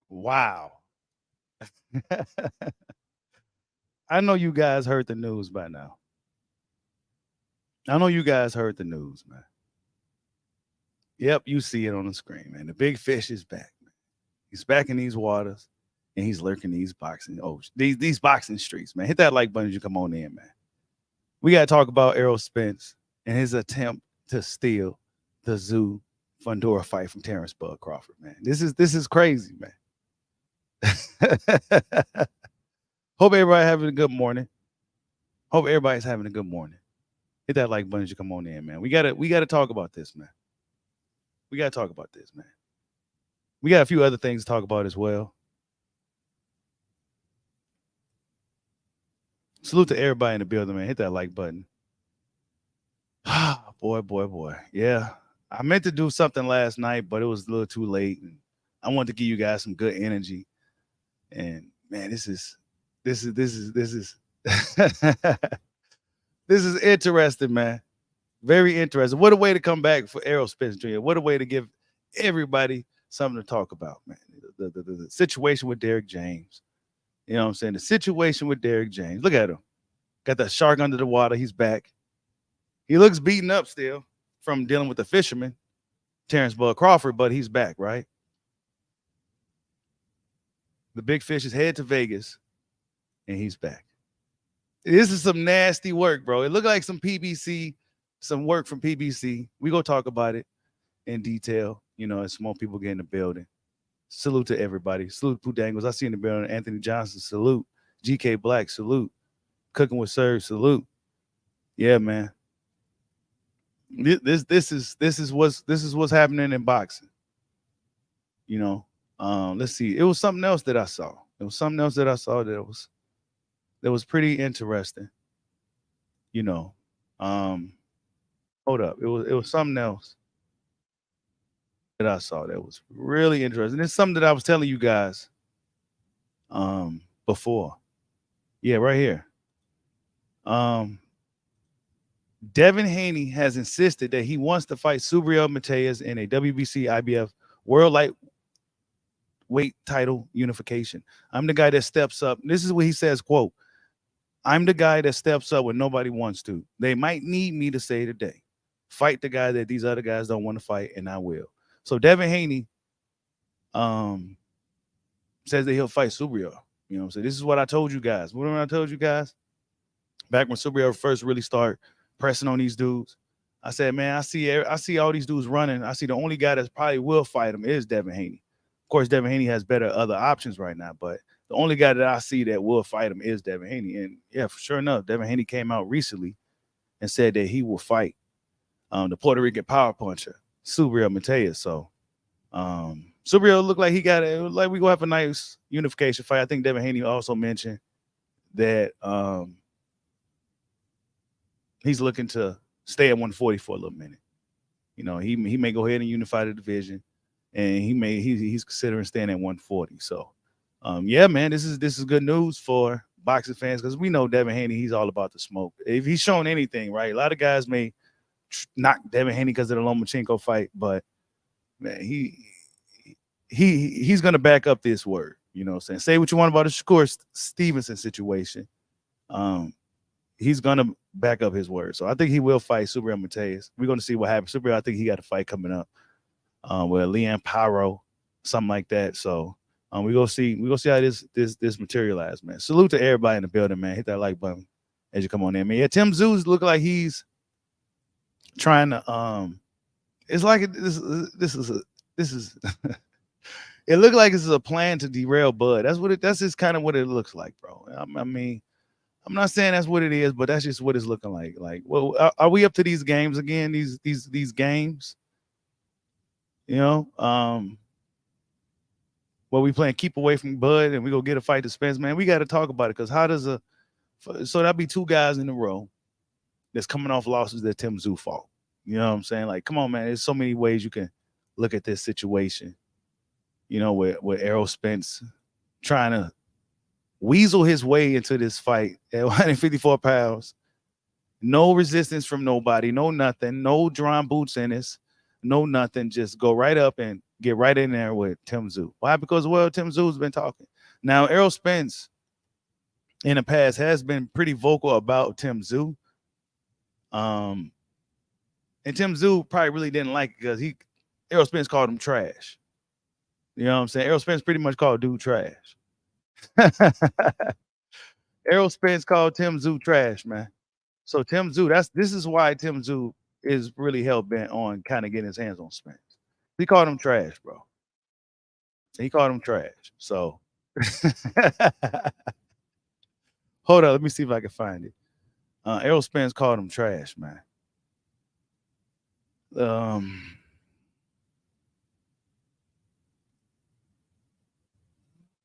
Wow. I know you guys heard the news by now. I know you guys heard the news, man. Yep, you see it on the screen, man. The big fish is back, man. He's back in these waters and he's lurking these boxing these boxing streets, man. Hit that like button as you come on in, man. We gotta talk about Errol Spence and his attempt to steal the Tszyu Fundora fight from Terence Bud Crawford, man. This is crazy, man. Hope everybody having a good morning. Hope everybody's having a good morning. Hit that like button as you come on in, man. We gotta talk about this, man. We gotta talk about this, man. We got a few other things to talk about as well. Salute to everybody in the building, man. Hit that like button. boy, boy, boy. Yeah. I meant to do something last night, but it was a little too late. And I wanted to give you guys some good energy. And man, this is this is this is interesting, man. Very interesting. What a way to come back for Errol Spence Jr. What a way to give everybody something to talk about, man. The situation with Dereck James. You know what I'm saying? The situation with Dereck James. Look at him. Got that shark under the water. He's back. He looks beaten up still from dealing with the fisherman, Terence Bud Crawford, but he's back, right? The big fish is headed to Vegas, and he's back. This is some nasty work, bro. It looked like some PBC, some work from PBC. We go talk about it in detail, you know, as more people get in the building. Salute to everybody. Salute Pooh Dangles. I see in the building. Anthony Johnson, salute. GK Black, salute. Cooking with Serge, salute. Yeah, man. This is what's happening in boxing. You know, let's see. It was something else that I saw. It was something else that I saw that was pretty interesting. You know, hold up. It was something else that I saw that was really interesting. It's something that I was telling you guys before. Yeah, right here. Devon Haney has insisted that he wants to fight Subriel Mateus in a WBC IBF World Lightweight title unification. I'm the guy that steps up. This is what he says, quote, I'm the guy that steps up when nobody wants to. They might need me to say today. Fight the guy that these other guys don't want to fight, and I will. So Devon Haney says that he'll fight Subriel. You know, so this is what I told you guys. What I told you guys? Back when Subriel first really started pressing on these dudes, I said, man, I see all these dudes running. I see the only guy that probably will fight him is Devon Haney. Of course, Devon Haney has better other options right now, but the only guy that I see that will fight him is Devon Haney. And yeah, for sure enough, Devon Haney came out recently and said that he will fight the Puerto Rican power puncher, Subriel Mateus. So Subriel looked like he got it. Like we gonna have a nice unification fight. I think Devon Haney also mentioned that he's looking to stay at 140 for a little minute. You know, he may go ahead and unify the division, and he's considering staying at 140. So, yeah, man, this is good news for boxing fans because we know Devon Haney, he's all about the smoke. If he's shown anything, right, a lot of guys may knock Devon Haney because of the Lomachenko fight, but man, he's gonna back up this word. You know what I'm saying? Say what you want about the Shakur Stevenson situation. He's gonna back up his word. So I think he will fight Subriel Mateus. We're gonna see what happens. Subriel, I think he got a fight coming up with Leon Pyro, something like that. So we go see how this materializes, man. Salute to everybody in the building, man. Hit that like button as you come on in, man. Yeah, Tim Tszyu look like he's trying to it's like this is it looked like this is a plan to derail Bud. That's just kind of what it looks like, bro. I mean, I'm not saying that's what it is, but that's just what it's looking like. Like, well, are we up to these games again? These games, you know, well, we playing keep away from Bud and we go get a fight to Spence, man. We got to talk about it because how does so that'd be two guys in a row that's coming off losses that Tim Tszyu fought. You know what I'm saying? Like, come on, man. There's so many ways you can look at this situation. You know, with Errol Spence trying to weasel his way into this fight at 154 pounds. No resistance from nobody, no nothing, no drawn boots in this. no nothing, just go right up and get right in there with Tszyu. Why? Because well, Tszyu's been talking. Now Errol Spence in the past has been pretty vocal about Tszyu. And Tszyu probably really didn't like it because Errol Spence called him trash. You know what I'm saying? Errol Spence pretty much called dude trash. Errol Spence called Tszyu trash, man. So Tszyu, this is why Tszyu is really hell bent on kind of getting his hands on Spence. He called him trash, bro. He called him trash. So hold on, let me see if I can find it. Errol Spence called him trash, man.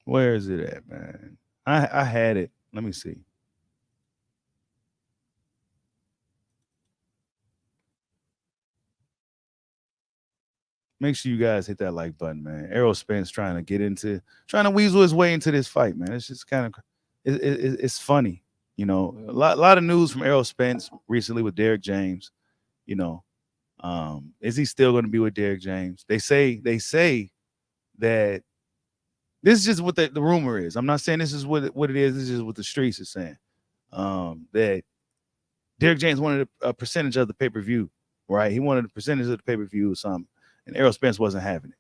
Where is it at, man? I had it. Let me see. Make sure you guys hit that like button, man. Errol Spence trying to weasel his way into this fight, man. It's just kind of, it's funny, you know. A lot of news from Errol Spence recently with Dereck James. You know, is he still going to be with Dereck James? They say that this is just what the rumor is. I'm not saying this is what it is. This is just what the streets are saying. That Dereck James wanted a percentage of the pay-per-view, right? He wanted a percentage of the pay-per-view or something, and Errol Spence wasn't having it.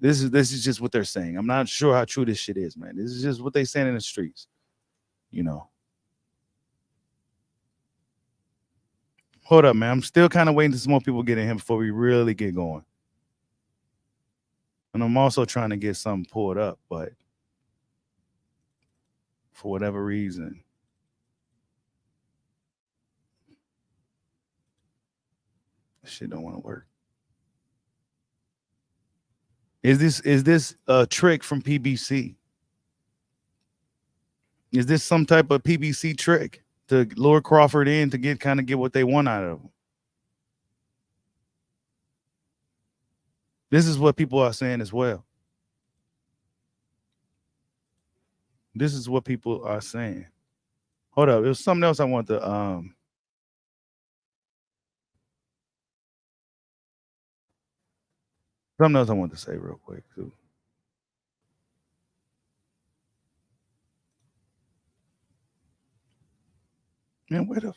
This is just what they're saying. I'm not sure how true this shit is, man. This is just what they saying in the streets, you know. Hold up, man. I'm still kind of waiting to some more people get in here before we really get going. And I'm also trying to get something pulled up, but for whatever reason, shit don't want to work. Is this a trick from PBC? Is this some type of PBC trick to lure Crawford in to get what they want out of him? This is what people are saying as well. This is what people are saying. Hold up, there's something else I want to something else I want to say real quick too. Man, where the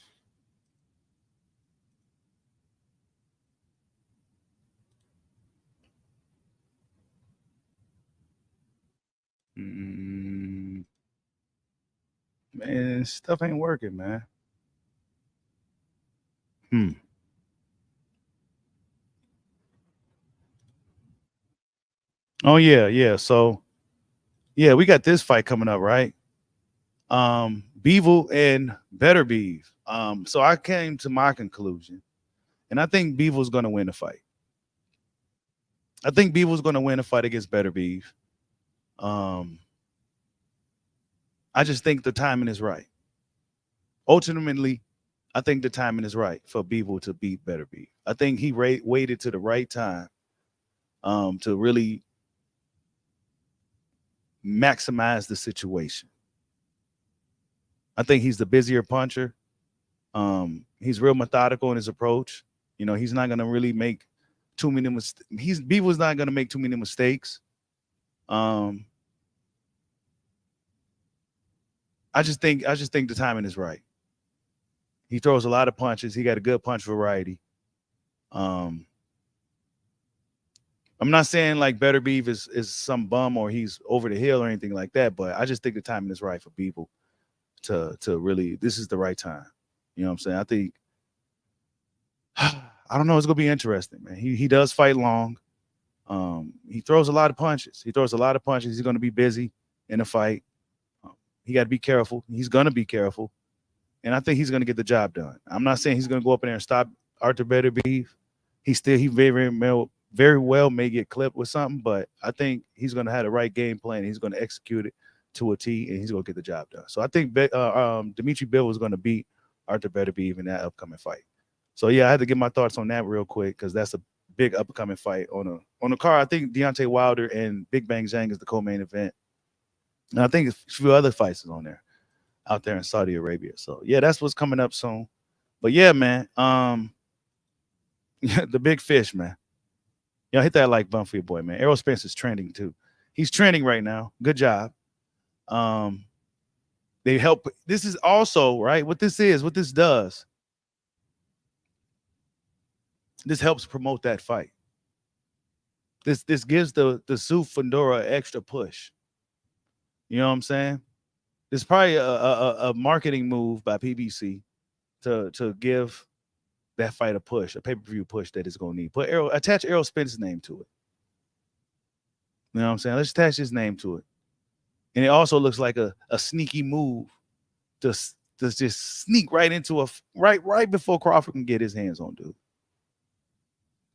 man, stuff ain't working, man. Oh yeah. So yeah, we got this fight coming up, right? Bivol and Better Beef. So I came to my conclusion, and I think Bivol's gonna win the fight. I think Bivol's gonna win a fight against Better Beef. I just think the timing is right. Ultimately, I think the timing is right for Bivol to beat Better Beef. I think he waited to the right time to really maximize the situation. I think he's the busier puncher. He's real methodical in his approach. You know, he's not going to really make too many mistakes. Bivol's not going to make too many mistakes. I just think the timing is right. He throws a lot of punches. He got a good punch variety. I'm not saying like Better Beef is some bum or he's over the hill or anything like that, but I just think the timing is right for Bivol to really, this is the right time. You know what I'm saying? I think I don't know, it's gonna be interesting, man. He does fight long. He throws a lot of punches. He's gonna be busy in a fight. He got to be careful. He's gonna be careful. And I think he's gonna get the job done. I'm not saying he's gonna go up in there and stop Arthur Better Beef. He very well may get clipped with something, but I think he's going to have the right game plan. He's going to execute it to a T, and he's going to get the job done. So I think Dimitri Bivol is going to beat Arthur Better Beef in that upcoming fight. So yeah, I had to get my thoughts on that real quick because that's a big upcoming fight on the card. I think Deontay Wilder and Big Bang Zhang is the co-main event, and I think a few other fights is on there out there in Saudi Arabia. So yeah, that's what's coming up soon. But yeah, man, the big fish, man. Y'all hit that like button for your boy, man. Errol Spence is trending too. He's trending right now. Good job. They help. This is also right. What this does. This helps promote that fight. This gives the Tszyu Fundora extra push. You know what I'm saying? This is probably a marketing move by PBC to give that fight a push, a pay-per-view push that it's gonna need. Attach Errol Spence's name to it. You know what I'm saying? Let's attach his name to it. And it also looks like a sneaky move to just sneak right into right before Crawford can get his hands on dude.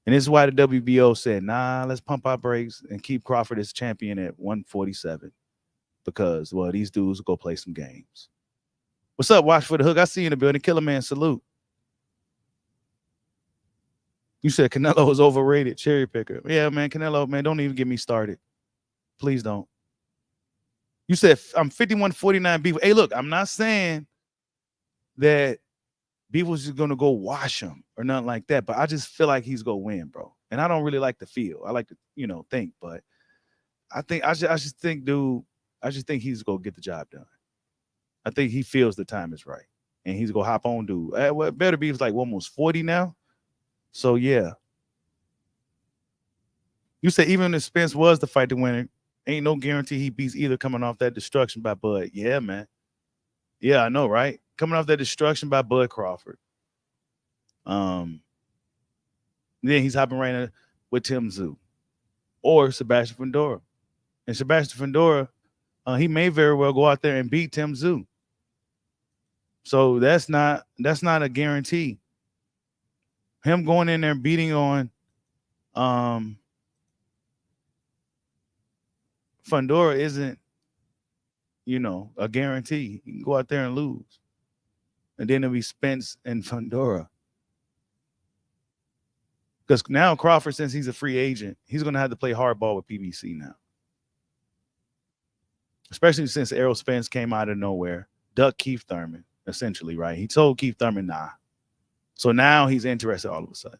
And this is why the WBO said, nah, let's pump our brakes and keep Crawford as champion at 147. Because, well, these dudes will go play some games. What's up, Watch for the Hook? I see you in the building. Killer Man, salute. You said Canelo was overrated. Cherry picker. Yeah, man, Canelo, man, don't even get me started. Please don't. You said I'm 51-49 Beef. Hey, look, I'm not saying that Beef was just gonna go wash him or nothing like that, but I just feel like he's gonna win, bro. And I don't really like to feel. I like to, think, but I just think he's gonna get the job done. I think he feels the time is right, and he's gonna hop on dude. What better Beef's like almost 40 now, so yeah. You said even if Spence was the fight to win, ain't no guarantee he beats either coming off that destruction by Bud. Yeah, man. Yeah, I know, right? Coming off that destruction by Bud Crawford. Then he's hopping right in with Tszyu or Sebastian Fundora. And Sebastian Fundora, he may very well go out there and beat Tszyu. So that's not a guarantee. Him going in there and beating on Fundora isn't, a guarantee. He can go out there and lose. And then it'll be Spence and Fundora. Because now Crawford, since he's a free agent, he's going to have to play hardball with PBC now. Especially since Errol Spence came out of nowhere, ducked Keith Thurman, essentially, right? He told Keith Thurman, nah. So now he's interested all of a sudden.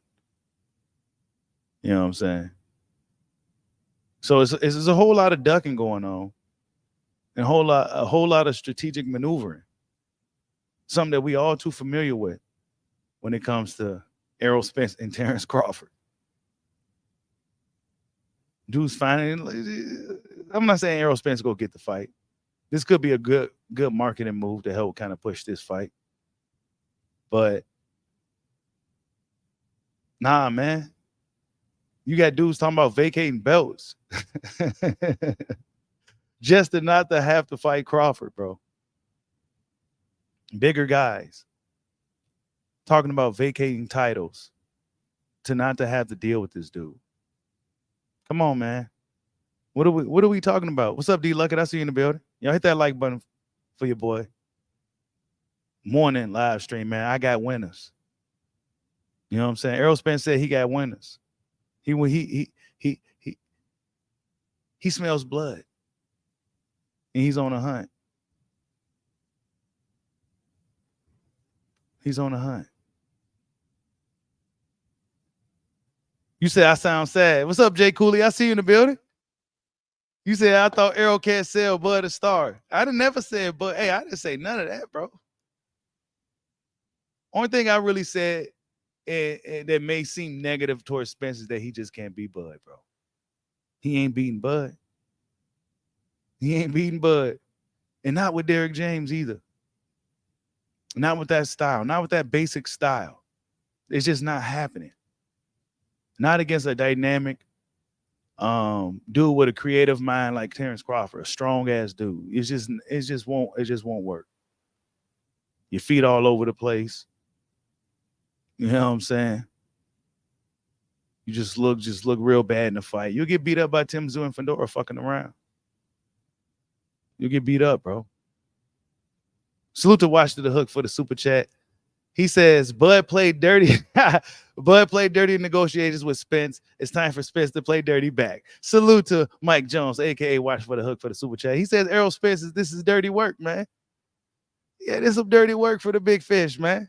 You know what I'm saying? So it's a whole lot of ducking going on. And a whole lot of strategic maneuvering. Something that we all too familiar with when it comes to Errol Spence and Terence Crawford. Dudes finding, I'm not saying Errol Spence go get the fight. This could be a good marketing move to help kind of push this fight. But nah, man. You got dudes talking about vacating belts. Just to not to have to fight Crawford, bro. Bigger guys talking about vacating titles to not to have to deal with this dude. Come on, man. What are we talking about? What's up, D Luckett? I see you in the building. Y'all hit that like button for your boy. Morning live stream, man. I got winners. You know what I'm saying? Errol Spence said he got winners. He smells blood. And he's on a hunt. He's on a hunt. You said I sound sad. What's up, Jay Cooley? I see you in the building. You said I thought Errol can't sell Bud a star. I never said Bud. Hey, I didn't say none of that, bro. Only thing I really said that may seem negative towards Spence is that he just can't beat Bud, bro. He ain't beating Bud. He ain't beating Bud. And not with Dereck James either. Not with that style. Not with that basic style. It's just not happening. Not against a dynamic dude with a creative mind like Terence Crawford, a strong ass dude. It just won't work. Your feet all over the place. You know what I'm saying? You just look real bad in the fight. You'll get beat up by Tszyu and Fundora fucking around. You'll get beat up, bro. Salute to Watch to the Hook for the super chat. He says, Bud played dirty. Bud played dirty in negotiations with Spence. It's time for Spence to play dirty back. Salute to Mike Jones, a.k.a. Watch for the Hook for the super chat. He says, Errol Spence, this is dirty work, man. Yeah, this is some dirty work for the big fish, man.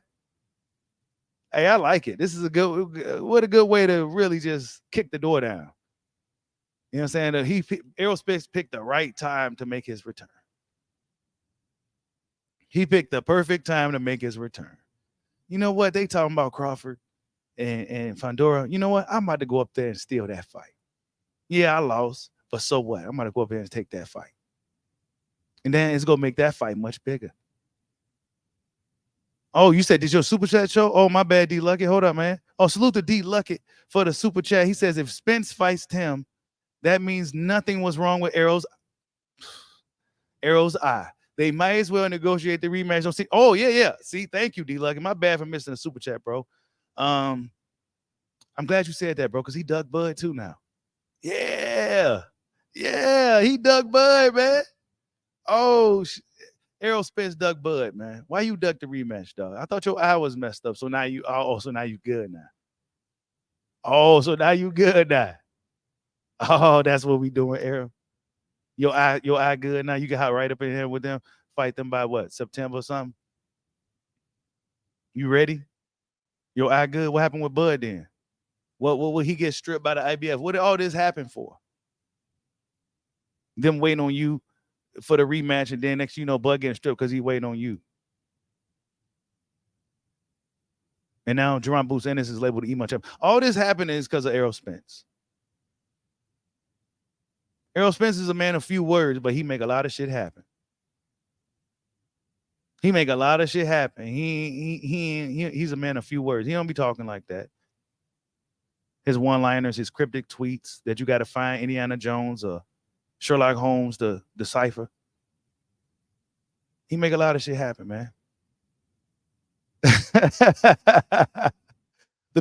Hey, I like it. This is a good way to really just kick the door down. You know what I'm saying? Errol Spence picked the right time to make his return. He picked the perfect time to make his return. You know what? They talking about Crawford and Fundora. You know what? I'm about to go up there and steal that fight. Yeah, I lost, but so what? I'm about to go up there and take that fight. And then it's going to make that fight much bigger. Oh, you said, did your super chat show? Oh, my bad, D Luckett. Hold up, man. Oh, salute to D Luckett for the super chat. He says, if Spence fights Tim, that means nothing was wrong with Errol's eye. They might as well negotiate the rematch. Don't see. Oh, yeah. See, thank you, D Luckett. My bad for missing the super chat, bro. I'm glad you said that, bro, because he dug Bud too now. Yeah, he dug Bud, man. Oh, Errol Spence dug Bud, man. Why you dug the rematch, dog? I thought your eye was messed up, so now you good now. Oh, so now you good now. Oh, that's what we doing, Errol. Your eye good now. You can hop right up in here with them, fight them by what, September or something? You ready? Your eye good? What happened with Bud then? What will he get stripped by the IBF? What did all this happen for? Them waiting on you for the rematch, and then next you know Bud getting stripped because he waiting on you. And now Jerome Boots Ennis is labeled the E-Munch champ. All this happening is because of Errol Spence. Errol Spence is a man of few words, but he make a lot of shit happen. He make a lot of shit happen. He's a man of few words. He don't be talking like that. His one-liners, his cryptic tweets that you got to find Indiana Jones or Sherlock Holmes to decipher. He make a lot of shit happen, man. The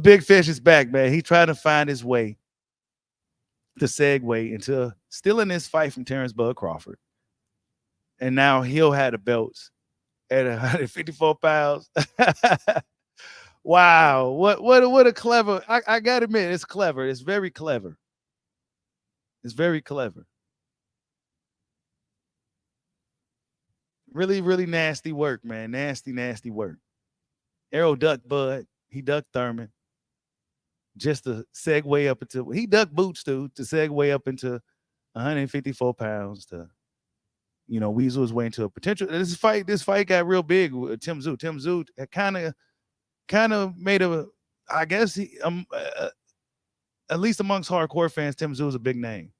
big fish is back, man. He trying to find his way to segue into stealing this fight from Terence Bud Crawford. And now he'll have the belts at 154 pounds. Wow. What a clever. I got to admit, it's clever. It's very clever. It's very clever. Really, really nasty work, man. Nasty work. Errol ducked Bud. He ducked Thurman. Just to segue up into, he ducked Boots too, to segue up into 154 pounds to, weasel his way into a potential. This fight got real big with Tim Tszyu. Tim Tszyu kind of made I guess he, at least amongst hardcore fans, Tim Tszyu is a big name.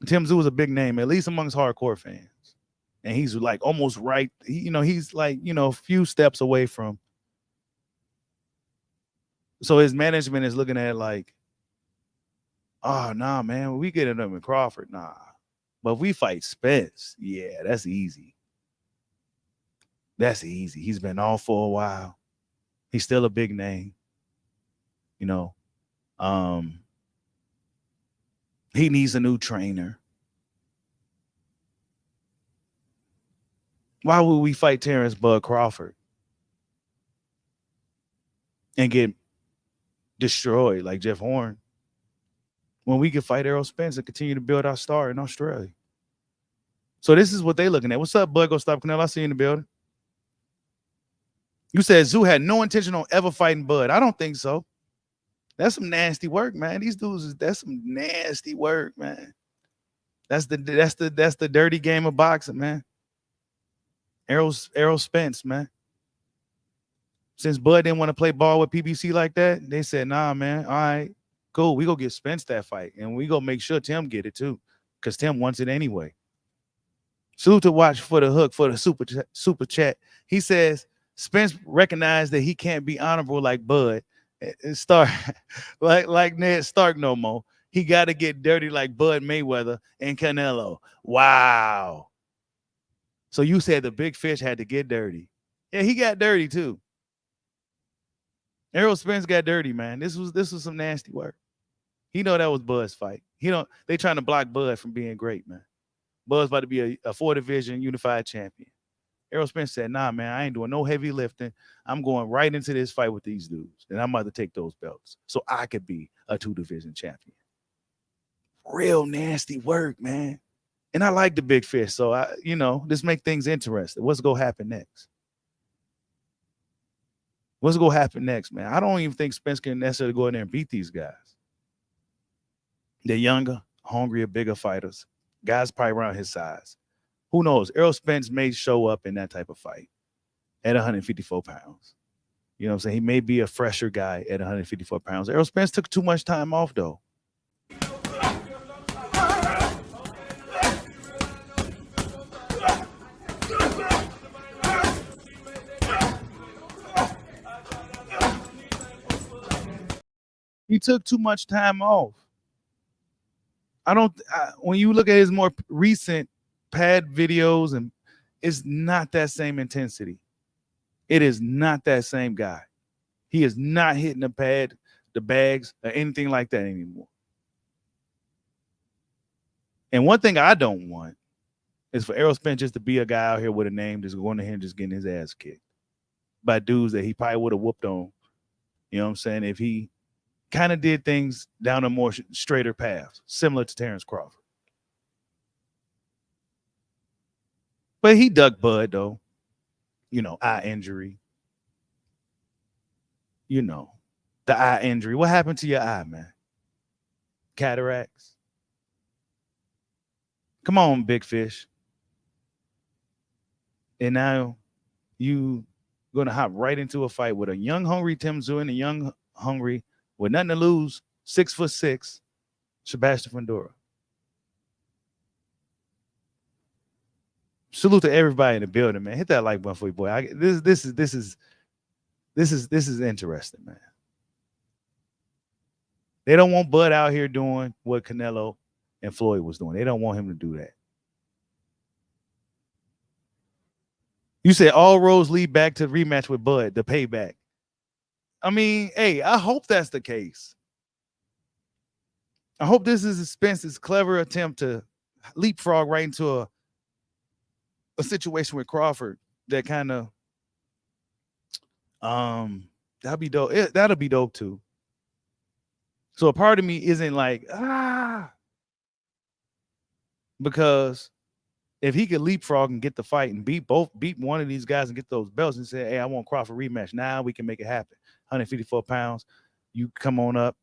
Tim Tszyu is a big name, at least amongst hardcore fans. And he's like almost right. He's like, a few steps away from. So his management is looking at like, oh, nah, man, we get him with Crawford, nah. But if we fight Spence, yeah, that's easy. That's easy. He's been off for a while. He's still a big name. He needs a new trainer. Why would we fight Terence Bud Crawford and get destroyed like Jeff Horn when we could fight Errol Spence and continue to build our star in Australia? So this is what they're looking at. What's up, Bud? Go Stop Canelo. I see you in the building. You said Tszyu had no intention on ever fighting Bud. I don't think so. That's some nasty work, man. These dudes, that's some nasty work, man. That's the dirty game of boxing, man. Errol Spence, man. Since Bud didn't want to play ball with PBC like that, they said, nah, man, all right, cool. We go get Spence that fight, and we go make sure Tim get it too, because Tim wants it anyway. Salute to Watch for the hook for the super chat. He says, Spence recognized that he can't be honorable like Bud and start like Ned Stark no more. He got to get dirty like Bud Mayweather and Canelo. Wow. So you said the big fish had to get dirty. Yeah, he got dirty too. Errol Spence got dirty, man. This was some nasty work. He know that was Bud's fight. They trying to block Bud from being great, man. Bud's about to be a 4-division unified champion. Errol Spence said, nah, man, I ain't doing no heavy lifting. I'm going right into this fight with these dudes, and I'm about to take those belts so I could be a 2-division champion. Real nasty work, man. And I like the big fish, so this make things interesting. What's going to happen next? What's going to happen next, man? I don't even think Spence can necessarily go in there and beat these guys. They're younger, hungrier, bigger fighters. Guys probably around his size. Who knows? Errol Spence may show up in that type of fight at 154 pounds. You know what I'm saying? He may be a fresher guy at 154 pounds. Errol Spence took too much time off, though. He took too much time off. When you look at his more recent pad videos, and it's not that same intensity. It is not that same guy. He is not hitting the pad, the bags, or anything like that anymore. And one thing I don't want is for Errol Spence just to be a guy out here with a name just going to him just getting his ass kicked by dudes that he probably would have whooped on. You know what I'm saying? If he kind of did things down a more straighter path, similar to Terence Crawford. But he ducked Bud, though. You know, eye injury. You know, the eye injury. What happened to your eye, man? Cataracts? Come on, big fish. And now you going to hop right into a fight with a young, hungry Tszyu and a young, hungry, with nothing to lose, 6'6", Sebastian Fundora. Salute to everybody in the building, man. Hit that like button for you, boy. This is interesting, man. They don't want Bud out here doing what Canelo and Floyd was doing. They don't want him to do that. You said all roads lead back to the rematch with Bud, the payback. I mean, hey, I hope that's the case. I hope this is Spence's clever attempt to leapfrog right into a situation with Crawford that kind of that'll be dope. That'll be dope too. So a part of me isn't like because if he could leapfrog and get the fight and beat one of these guys and get those belts and say, hey, I want Crawford rematch. Now we can make it happen. 154 pounds. You come on up.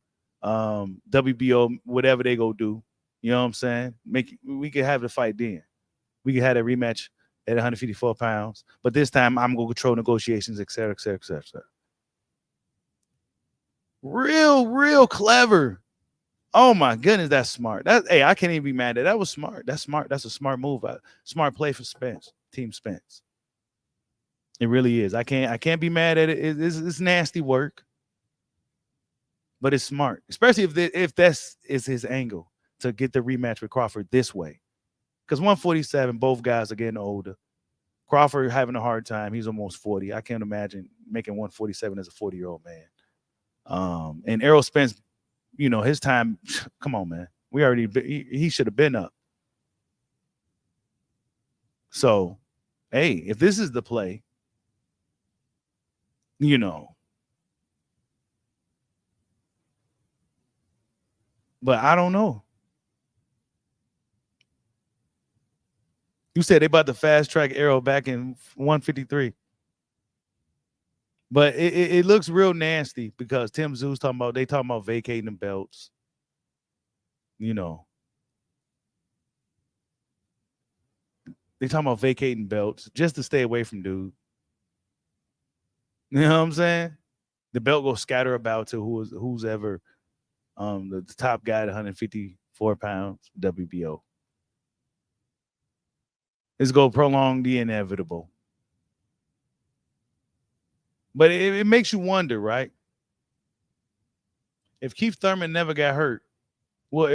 WBO, whatever they go do. You know what I'm saying? We could have the fight then. We could have a rematch at 154 pounds. But this time I'm going to control negotiations, et cetera, et cetera, et cetera, et cetera. Real clever. Oh my goodness, that's smart. Hey, I can't even be mad at that. That was smart. That's smart. That's a smart move. Smart play for Spence, Team Spence. It really is. I can't be mad at it. It's nasty work, but it's smart, especially if that's is his angle to get the rematch with Crawford this way. Because 147, both guys are getting older. Crawford having a hard time. He's almost 40. I can't imagine making 147 as a 40-year-old man. And Errol Spence, you know, his time, come on, man. He should have been up. So, hey, if this is the play, you know. But I don't know. You said they about to fast track Errol back in 153. But it looks real nasty because Tszyu talking about vacating the belts. You know. They talking about vacating belts just to stay away from dude. You know what I'm saying? The belt will scatter about to who's ever the top guy at 154 pounds, WBO. It's going to prolong the inevitable. But it makes you wonder, right? If Keith Thurman never got hurt, will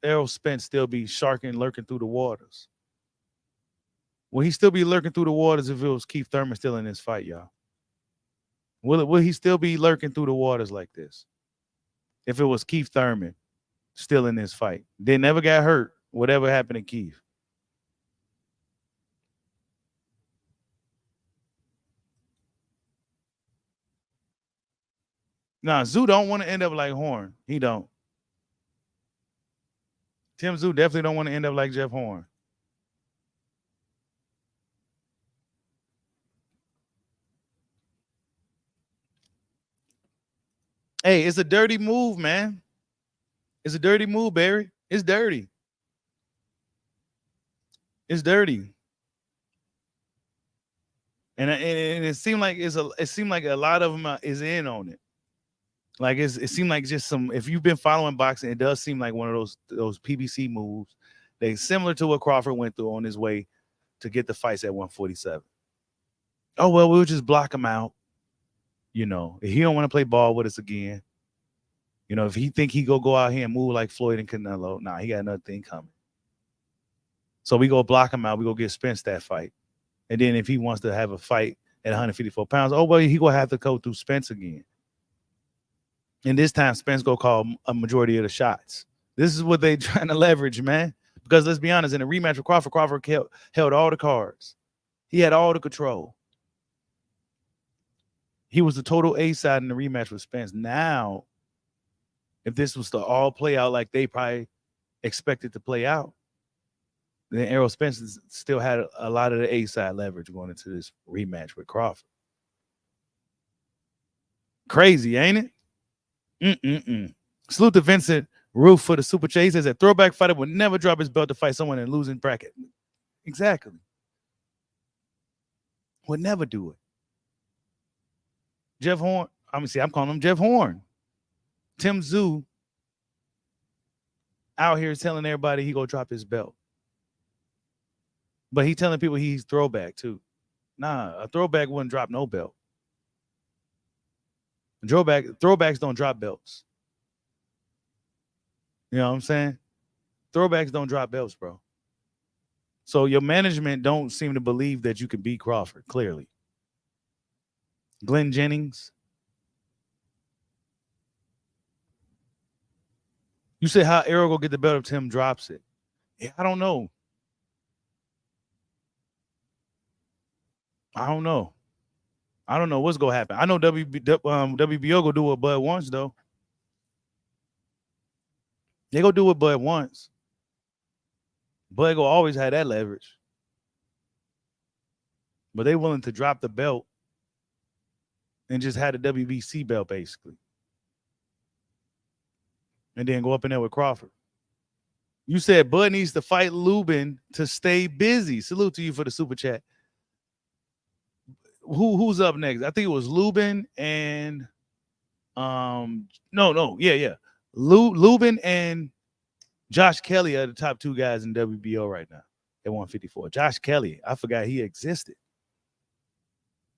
Errol Spence still be lurking through the waters? Will he still be lurking through the waters if it was Keith Thurman still in this fight, y'all? Will he still be lurking through the waters like this? If it was Keith Thurman still in this fight. They never got hurt. Whatever happened to Keith? Nah, Tszyu don't want to end up like Horn. He don't. Tszyu definitely don't want to end up like Jeff Horn. Hey, it's a dirty move, man. It's a dirty move, Barry. It's dirty. It's dirty. And it seemed like it seemed like a lot of them is in on it. Like it seemed like just some. If you've been following boxing, it does seem like one of those PBC moves. They similar to what Crawford went through on his way to get the fights at 147. Oh well, we'll just block him out. If he don't want to play ball with us again. If he think he go out here and move like Floyd and Canelo, nah, he got another thing coming. So we go block him out. We go get Spence that fight. And then if he wants to have a fight at 154 pounds, oh, well, he going to have to go through Spence again. And this time, Spence go call a majority of the shots. This is what they trying to leverage, man. Because let's be honest, in a rematch with Crawford held all the cards. He had all the control. He was the total A side in the rematch with Spence. Now, if this was to all play out like they probably expected to play out, then Errol Spence still had a lot of the A side leverage going into this rematch with Crawford. Crazy, ain't it? Salute to Vincent Roof for the super chat. He says that throwback fighter would never drop his belt to fight someone in a losing bracket. Exactly. Would never do it. Jeff Horn. I'm calling him Jeff Horn. Tim Tszyu out here telling everybody he gonna drop his belt. But he telling people he's throwback too. Nah, a throwback wouldn't drop no belt. Throwbacks don't drop belts. You know what I'm saying? Throwbacks don't drop belts, bro. So your management don't seem to believe that you can beat Crawford, clearly. Glenn Jennings. You say how Errol go get the belt if Tim drops it. Yeah, I don't know. I don't know what's going to happen. I know WBO go do what Bud wants, though. They go do what Bud wants. Bud go always have that leverage. But they willing to drop the belt and just had the WBC belt, basically. And then go up in there with Crawford. You said Bud needs to fight Lubin to stay busy. Salute to you for the super chat. Who's up next? I think it was Lubin and Lubin and Josh Kelly are the top two guys in WBO right now at 154. Josh Kelly, I forgot he existed.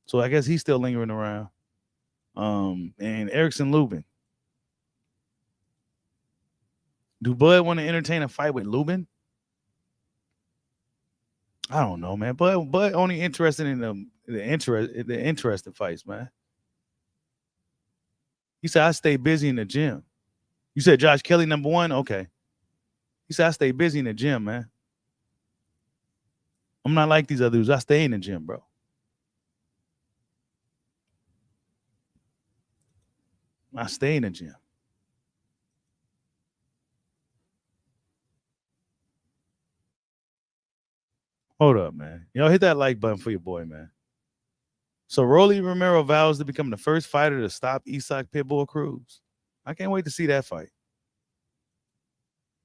So I guess he's still lingering around. And Erickson Lubin. Do Bud want to entertain a fight with Lubin? I don't know, man. Bud only interested in the interesting fights, man. He said, I stay busy in the gym. You said Josh Kelly number one? Okay. He said, I stay busy in the gym, man. I'm not like these other dudes. I stay in the gym, bro. I stay in the gym. Hold up, man. Y'all hit that like button for your boy, man. So Rolly Romero vows to become the first fighter to stop Isak Pitbull Cruz. I can't wait to see that fight.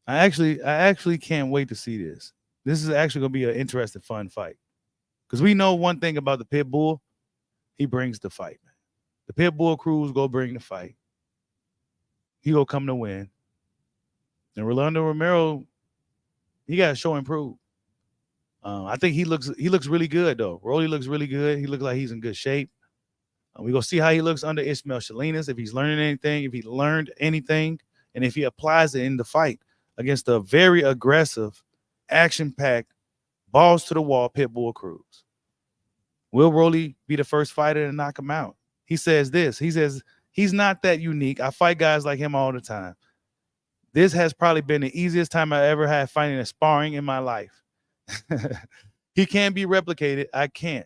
I actually can't wait to see this. This is actually going to be an interesting, fun fight. Because we know one thing about the Pitbull. He brings the fight, man. The Pitbull Cruz go bring the fight. He go come to win. And Rolando Romero, he got to show and prove. I think he looks really good, though. Rolly looks really good. He looks like he's in good shape. We're going to see how he looks under Ismael Salinas, if he's learning anything, if he learned anything, and if he applies it in the fight against a very aggressive, action-packed, balls-to-the-wall Pitbull Cruz. Will Rolly be the first fighter to knock him out? He says this. He says, he's not that unique. I fight guys like him all the time. This has probably been the easiest time I ever had fighting and sparring in my life. He can't be replicated. I can't.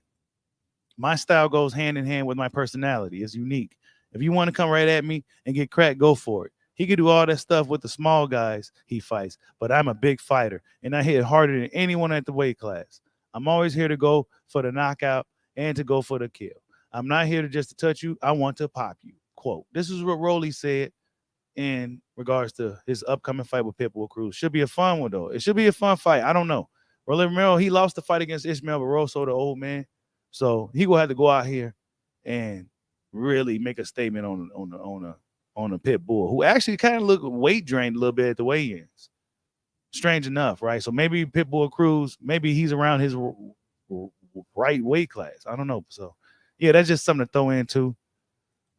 My style goes hand in hand with my personality. It's unique. If you want to come right at me and get cracked, go for it. He can do all that stuff with the small guys he fights, but I'm a big fighter, and I hit harder than anyone at the weight class. I'm always here to go for the knockout and to go for the kill. I'm not here to just to touch you. I want to pop you. quote. This is what Rolly said in regards to his upcoming fight with Pitbull Cruz. Should be a fun one, though. It should be a fun fight. I don't know. Rolly Romero, he lost the fight against Ismael Barroso, the old man. So he gonna have to go out here and really make a statement on a Pitbull, who actually kind of looked weight drained a little bit at the weigh-ins. Strange enough, right? So maybe Pitbull Cruz, maybe he's around his right weight class. I don't know. So yeah, that's just something to throw in too.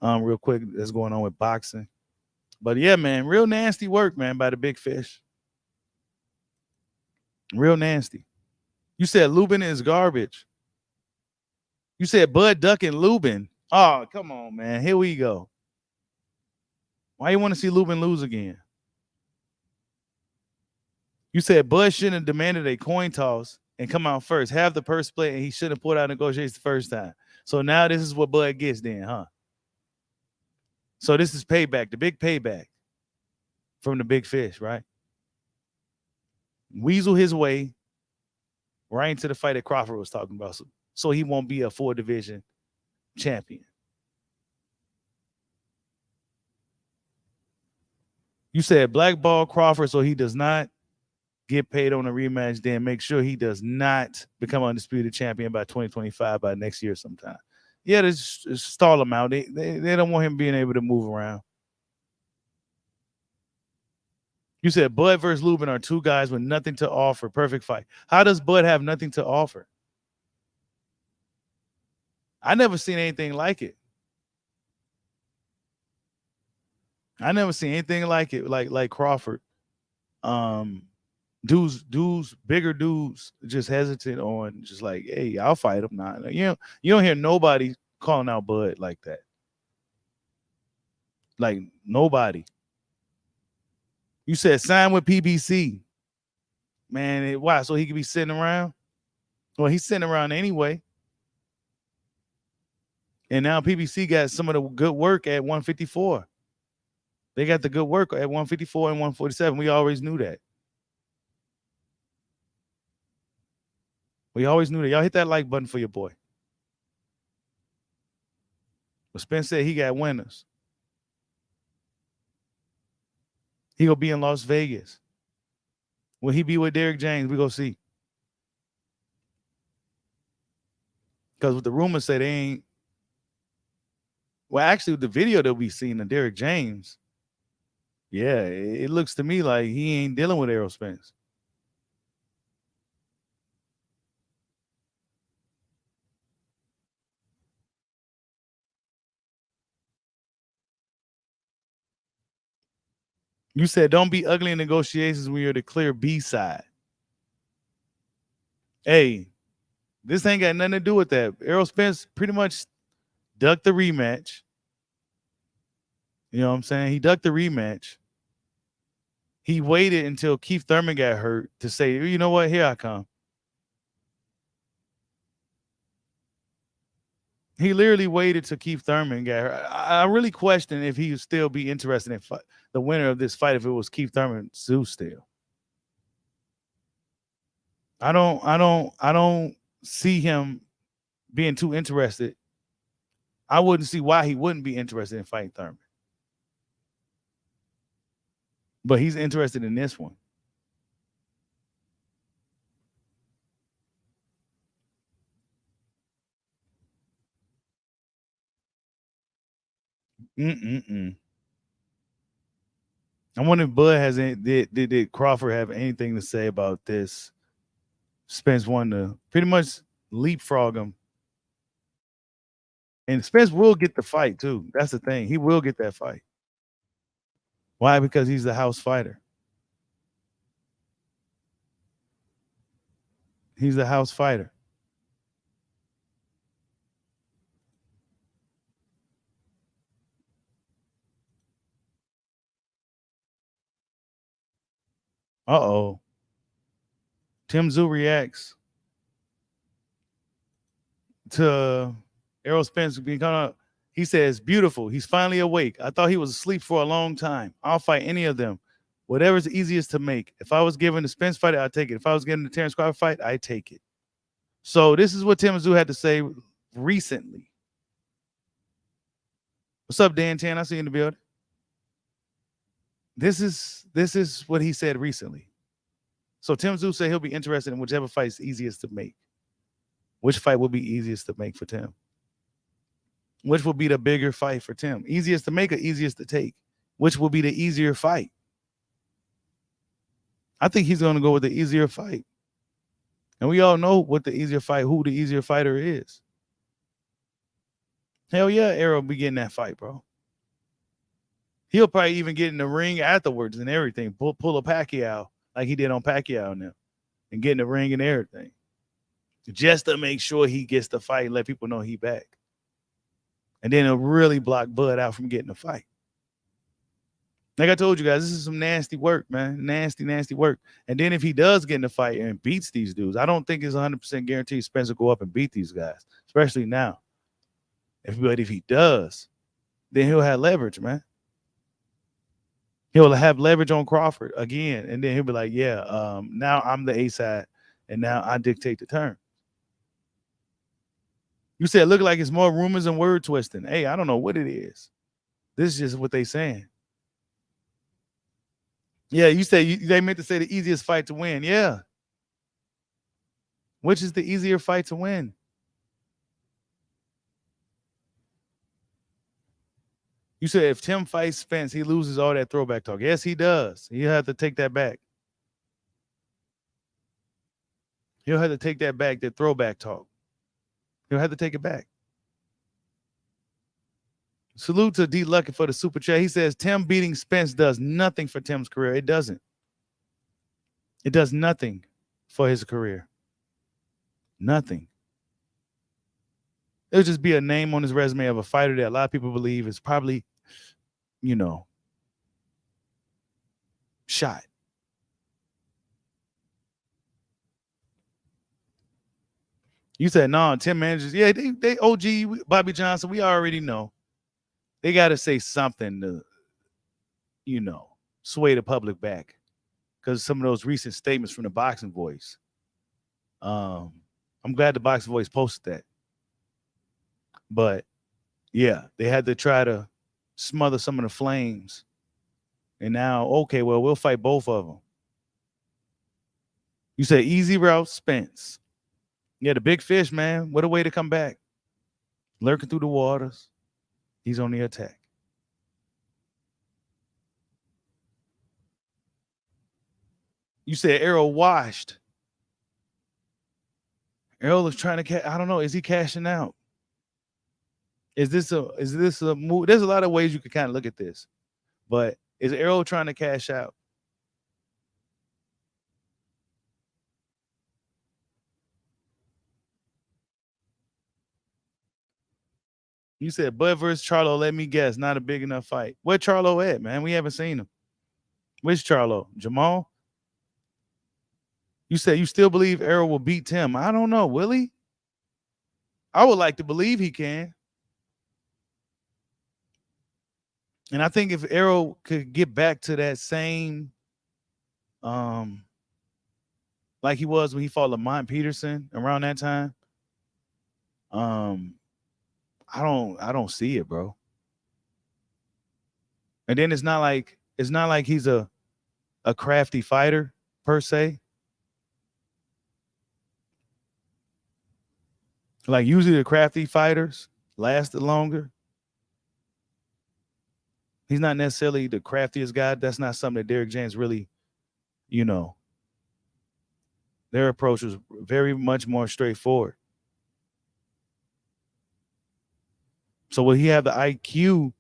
Real quick, that's going on with boxing. But yeah, man, real nasty work, man, by the big fish. Real nasty. You said Lubin is garbage. You said Bud ducking Lubin. Oh, come on, man. Here we go. Why you want to see Lubin lose again? You said Bud shouldn't have demanded a coin toss and come out first. Have the purse split, and he should have pulled out negotiations the first time. So now this is what Bud gets then, huh? So this is payback, the big payback from the big fish, right? Weasel his way right into the fight that Crawford was talking about. So he won't be a 4-division champion. You said blackball Crawford so he does not get paid on a rematch, then make sure he does not become undisputed champion by 2025, by next year sometime. Yeah, just stall him out. They don't want him being able to move around. You said Bud versus Lubin are two guys with nothing to offer. Perfect fight. How does Bud have nothing to offer? I never seen anything like it. I never seen anything like it, like Crawford. Dudes, bigger dudes, just hesitant on, just like, hey, I'll fight him. Nah, you don't hear nobody calling out Bud like that. Like nobody. You said sign with PBC, man. Why? So he could be sitting around? Well, he's sitting around anyway. And now PBC got some of the good work at 154. They got the good work at 154 and 147. We always knew that. We always knew that. Y'all hit that like button for your boy. But Spence said he got winners. He gonna be in Las Vegas. Will he be with Derek James? We gonna see. Because with the rumors say they ain't. Well, actually, the video that we seen of Derek James, yeah, it looks to me like he ain't dealing with Errol Spence. You said don't be ugly in negotiations when you're the clear B side. Hey, this ain't got nothing to do with that. Errol Spence pretty much ducked the rematch. You know what I'm saying? He ducked the rematch. He waited until Keith Thurman got hurt to say, you know what? Here I come. He literally waited till Keith Thurman got hurt. I really question if he would still be interested in the winner of this fight if it was Keith Thurman Tszyu still. I don't see him being too interested. I wouldn't see why he wouldn't be interested in fighting Thurman. But he's interested in this one. I wonder if Bud has any, did Crawford have anything to say about this? Spence wanted to pretty much leapfrog him. And Spence will get the fight too. That's the thing. He will get that fight. Why? Because he's the house fighter. He's the house fighter. Uh-oh. Tszyu reacts to Errol Spence being kind of, he says, beautiful. He's finally awake. I thought he was asleep for a long time. I'll fight any of them. Whatever's easiest to make. If I was given the Spence fight, I'd take it. If I was given the Terence Crawford fight, I'd take it. So this is what Tszyu had to say recently. What's up, Dan 10? I see you in the building. This is what he said recently. So Tim Tszyu said he'll be interested in whichever fight is easiest to make. Which fight will be easiest to make for Tim? Which will be the bigger fight for Tim? Easiest to make or easiest to take? Which will be the easier fight? I think he's going to go with the easier fight. And we all know what the easier fight, who the easier fighter is. Hell yeah, Errol be getting that fight, bro. He'll probably even get in the ring afterwards and everything. Pull a Pacquiao like he did on Pacquiao now. And get in the ring and everything. Just to make sure he gets the fight and let people know he back. And then it'll really block Bud out from getting the fight. Like I told you guys, this is some nasty work, man. Nasty, nasty work. And then if he does get in the fight and beats these dudes, I don't think it's 100% guaranteed Spence will go up and beat these guys, especially now. But if he does, then he'll have leverage, man. He'll have leverage on Crawford again. And then he'll be like, yeah, now I'm the A side, and now I dictate the term. You said it looked like it's more rumors and word twisting. Hey, I don't know what it is. This is just what they saying. Yeah, you said they meant to say the easiest fight to win. Yeah. Which is the easier fight to win? You said if Tim fights Spence, he loses all that throwback talk. Yes, he does. He'll have to take that back. He'll have to take that back, that throwback talk. He'll have to take it back. Salute to D. Lucky for the super chat. He says Tim beating Spence does nothing for Tim's career. It doesn't. It does nothing for his career. Nothing. It'll just be a name on his resume of a fighter that a lot of people believe is probably, shot. You said, no, Tim managers. Yeah, they OG Bobby Johnson. We already know. They got to say something to, sway the public back. Because some of those recent statements from the Boxing Voice. I'm glad the Boxing Voice posted that. But, yeah, they had to try to smother some of the flames. And now, okay, well, we'll fight both of them. You said easy route, Spence. Yeah, the big fish, man. What a way to come back. Lurking through the waters. He's on the attack. You said Errol washed. Errol is trying to I don't know. Is he cashing out? Is this a move? There's a lot of ways you could kind of look at this. But is Errol trying to cash out? You said Bud versus Charlo, let me guess, not a big enough fight. Where Charlo at, man? We haven't seen him. Which Charlo? Jamal? You said you still believe Errol will beat Tim. I don't know. Will he? I would like to believe he can. And I think if Errol could get back to that same, like he was when he fought Lamont Peterson around that time, I don't see it, bro. And then it's not like he's a crafty fighter per se. Like usually the crafty fighters last longer. He's not necessarily the craftiest guy. That's not something that Derek James really, their approach was very much more straightforward. So will he have the IQ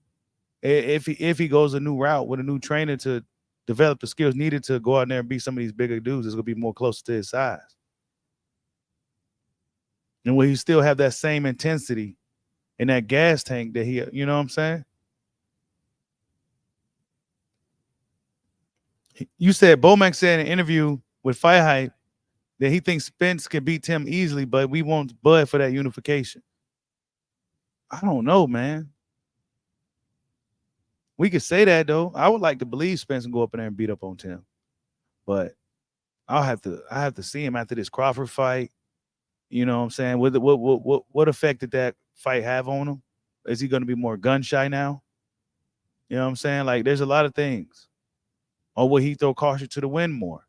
if he goes a new route with a new trainer to develop the skills needed to go out there and beat some of these bigger dudes? It's going to be more close to his size. And will he still have that same intensity in that gas tank that he, you know what I'm saying? You said Bomac said in an interview with Fight Hype that he thinks Spence can beat Tim easily, but we want Bud for that unification. I don't know, man. We could say that though. I would like to believe Spence can go up in there and beat up on Tim, but I have to see him after this Crawford fight. You know what I'm saying? What effect did that fight have on him? Is he going to be more gun shy now? You know what I'm saying? Like, there's a lot of things. Or will he throw caution to the wind more,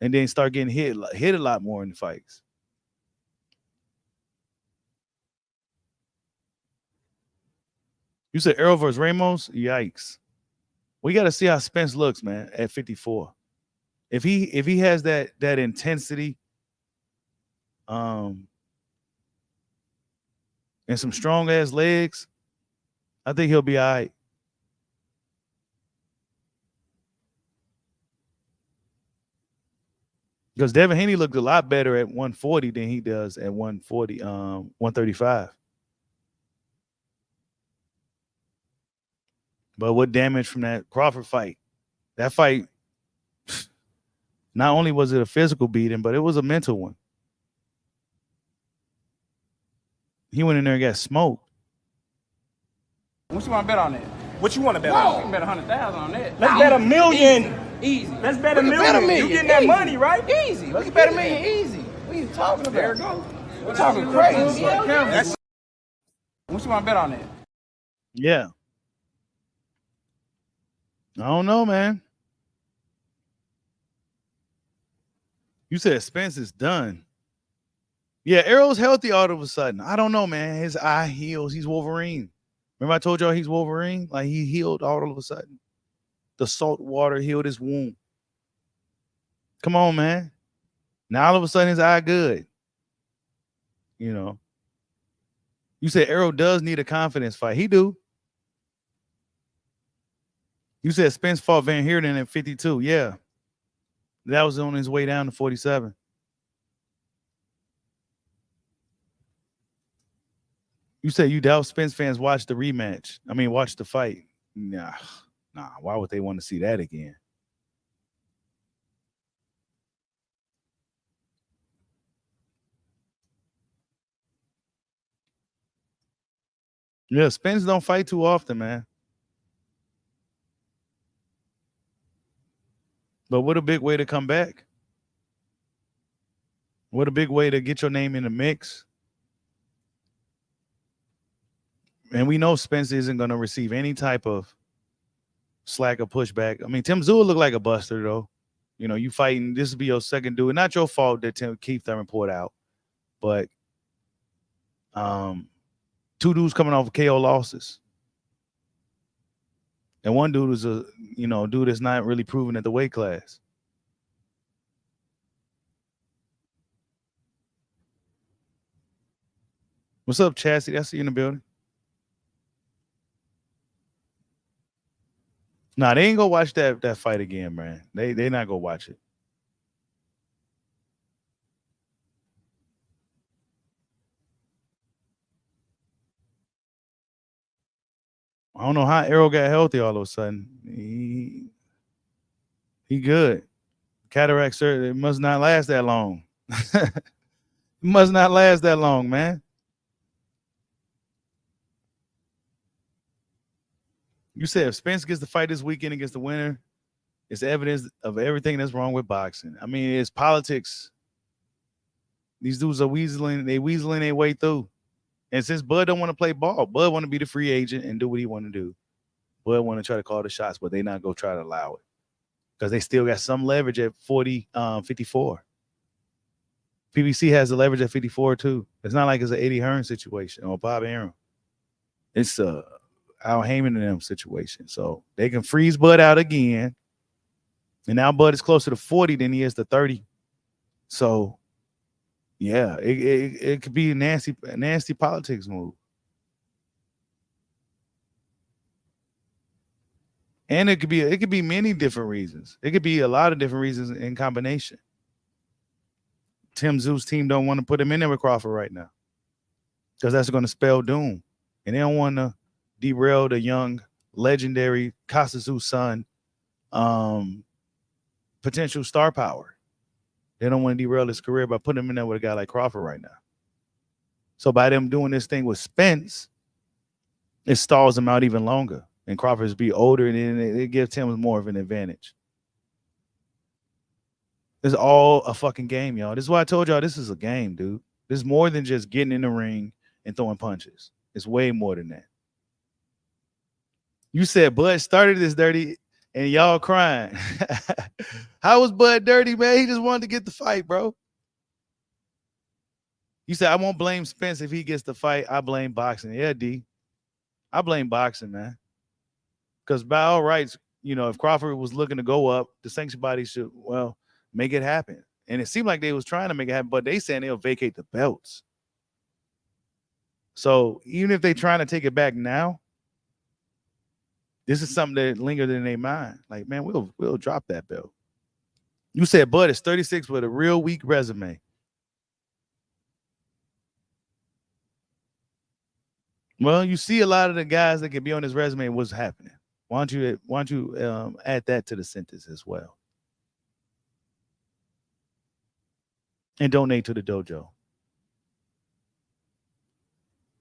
and then start getting hit a lot more in the fights? You said Errol versus Ramos? Yikes. We got to see how Spence looks, man, at 54. If he has that intensity, and some strong ass legs, I think he'll be all right. Because Devon Haney looked a lot better at 140 than he does at 135. But what damage from that Crawford fight? That fight, not only was it a physical beating, but it was a mental one. He went in there and got smoked. What you want to bet on that? What you want to bet on? We can bet 100,000 on that. Let's bet $1 million. Easy. Let's bet $1 million. You getting that money, right? Easy. We can bet $1 million easy. What are you talking about? There it goes. We're talking crazy. What you want to bet on that? Yeah. I don't know, man. You said Spence is done. Yeah, Errol's healthy all of a sudden. I don't know, man. His eye heals. He's Wolverine. Remember I told y'all he's Wolverine? Like, he healed all of a sudden. The salt water healed his wound. Come on, man. Now all of a sudden his eye good. You know. You said Errol does need a confidence fight. He do. You said Spence fought Van Heerden at 52. Yeah. That was on his way down to 47. You said you doubt Spence fans watch the rematch. I mean, watch the fight. Nah. Why would they want to see that again? Yeah, Spence don't fight too often, man. But what a big way to come back. What a big way to get your name in the mix. And we know Spence isn't going to receive any type of slack or pushback. I mean, Tim Tszyu looked like a buster, though. You know, you fighting, this will be your second dude. Not your fault that Keith Thurman poured out. But two dudes coming off of KO losses. And one dude was a, dude that's not really proven at the weight class. What's up, Chastity? I see you in the building. Nah, they ain't gonna watch that fight again, man. They not gonna watch it. I don't know how Errol got healthy all of a sudden. He good. Cataract surgery, it must not last that long. It must not last that long, man. You said if Spence gets the fight this weekend against the winner, it's evidence of everything that's wrong with boxing. I mean, it's politics. These dudes are weaseling their way through. And since Bud don't want to play ball, Bud want to be the free agent and do what he want to do. Bud want to try to call the shots, but they not go try to allow it. Because they still got some leverage at 54. PBC has the leverage at 54 too. It's not like it's an Eddie Hearn situation or Bob Arum. It's Al Heyman and them situation. So they can freeze Bud out again. And now Bud is closer to 40 than he is to 30. So yeah, it could be a nasty politics move. And it could be many different reasons. It could be a lot of different reasons in combination. Tim Tszyu's team don't want to put him in there with Crawford right now because that's going to spell doom. And they don't want to derail the young, legendary Kostas son, potential star power. They don't want to derail his career by putting him in there with a guy like Crawford right now. So by them doing this thing with Spence, it stalls him out even longer. And Crawford's be older, and then it gives Tim more of an advantage. It's all a fucking game, y'all. This is why I told y'all this is a game, dude. This is more than just getting in the ring and throwing punches. It's way more than that. You said Bud started this dirty and y'all crying. How was Bud dirty, man? He just wanted to get the fight, bro. You said, I won't blame Spence if he gets the fight. I blame boxing. Yeah, D. I blame boxing, man. Because by all rights, you know, if Crawford was looking to go up, the sanctioned body should, well, make it happen. And it seemed like they was trying to make it happen, but they saying they'll vacate the belts. So even if they're trying to take it back now, this is something that lingered in their mind. Like, man, we'll drop that belt. You said Bud is 36 with a real weak resume. Well, you see a lot of the guys that can be on his resume. What's happening? Why don't you add that to the sentence as well? And donate to the dojo.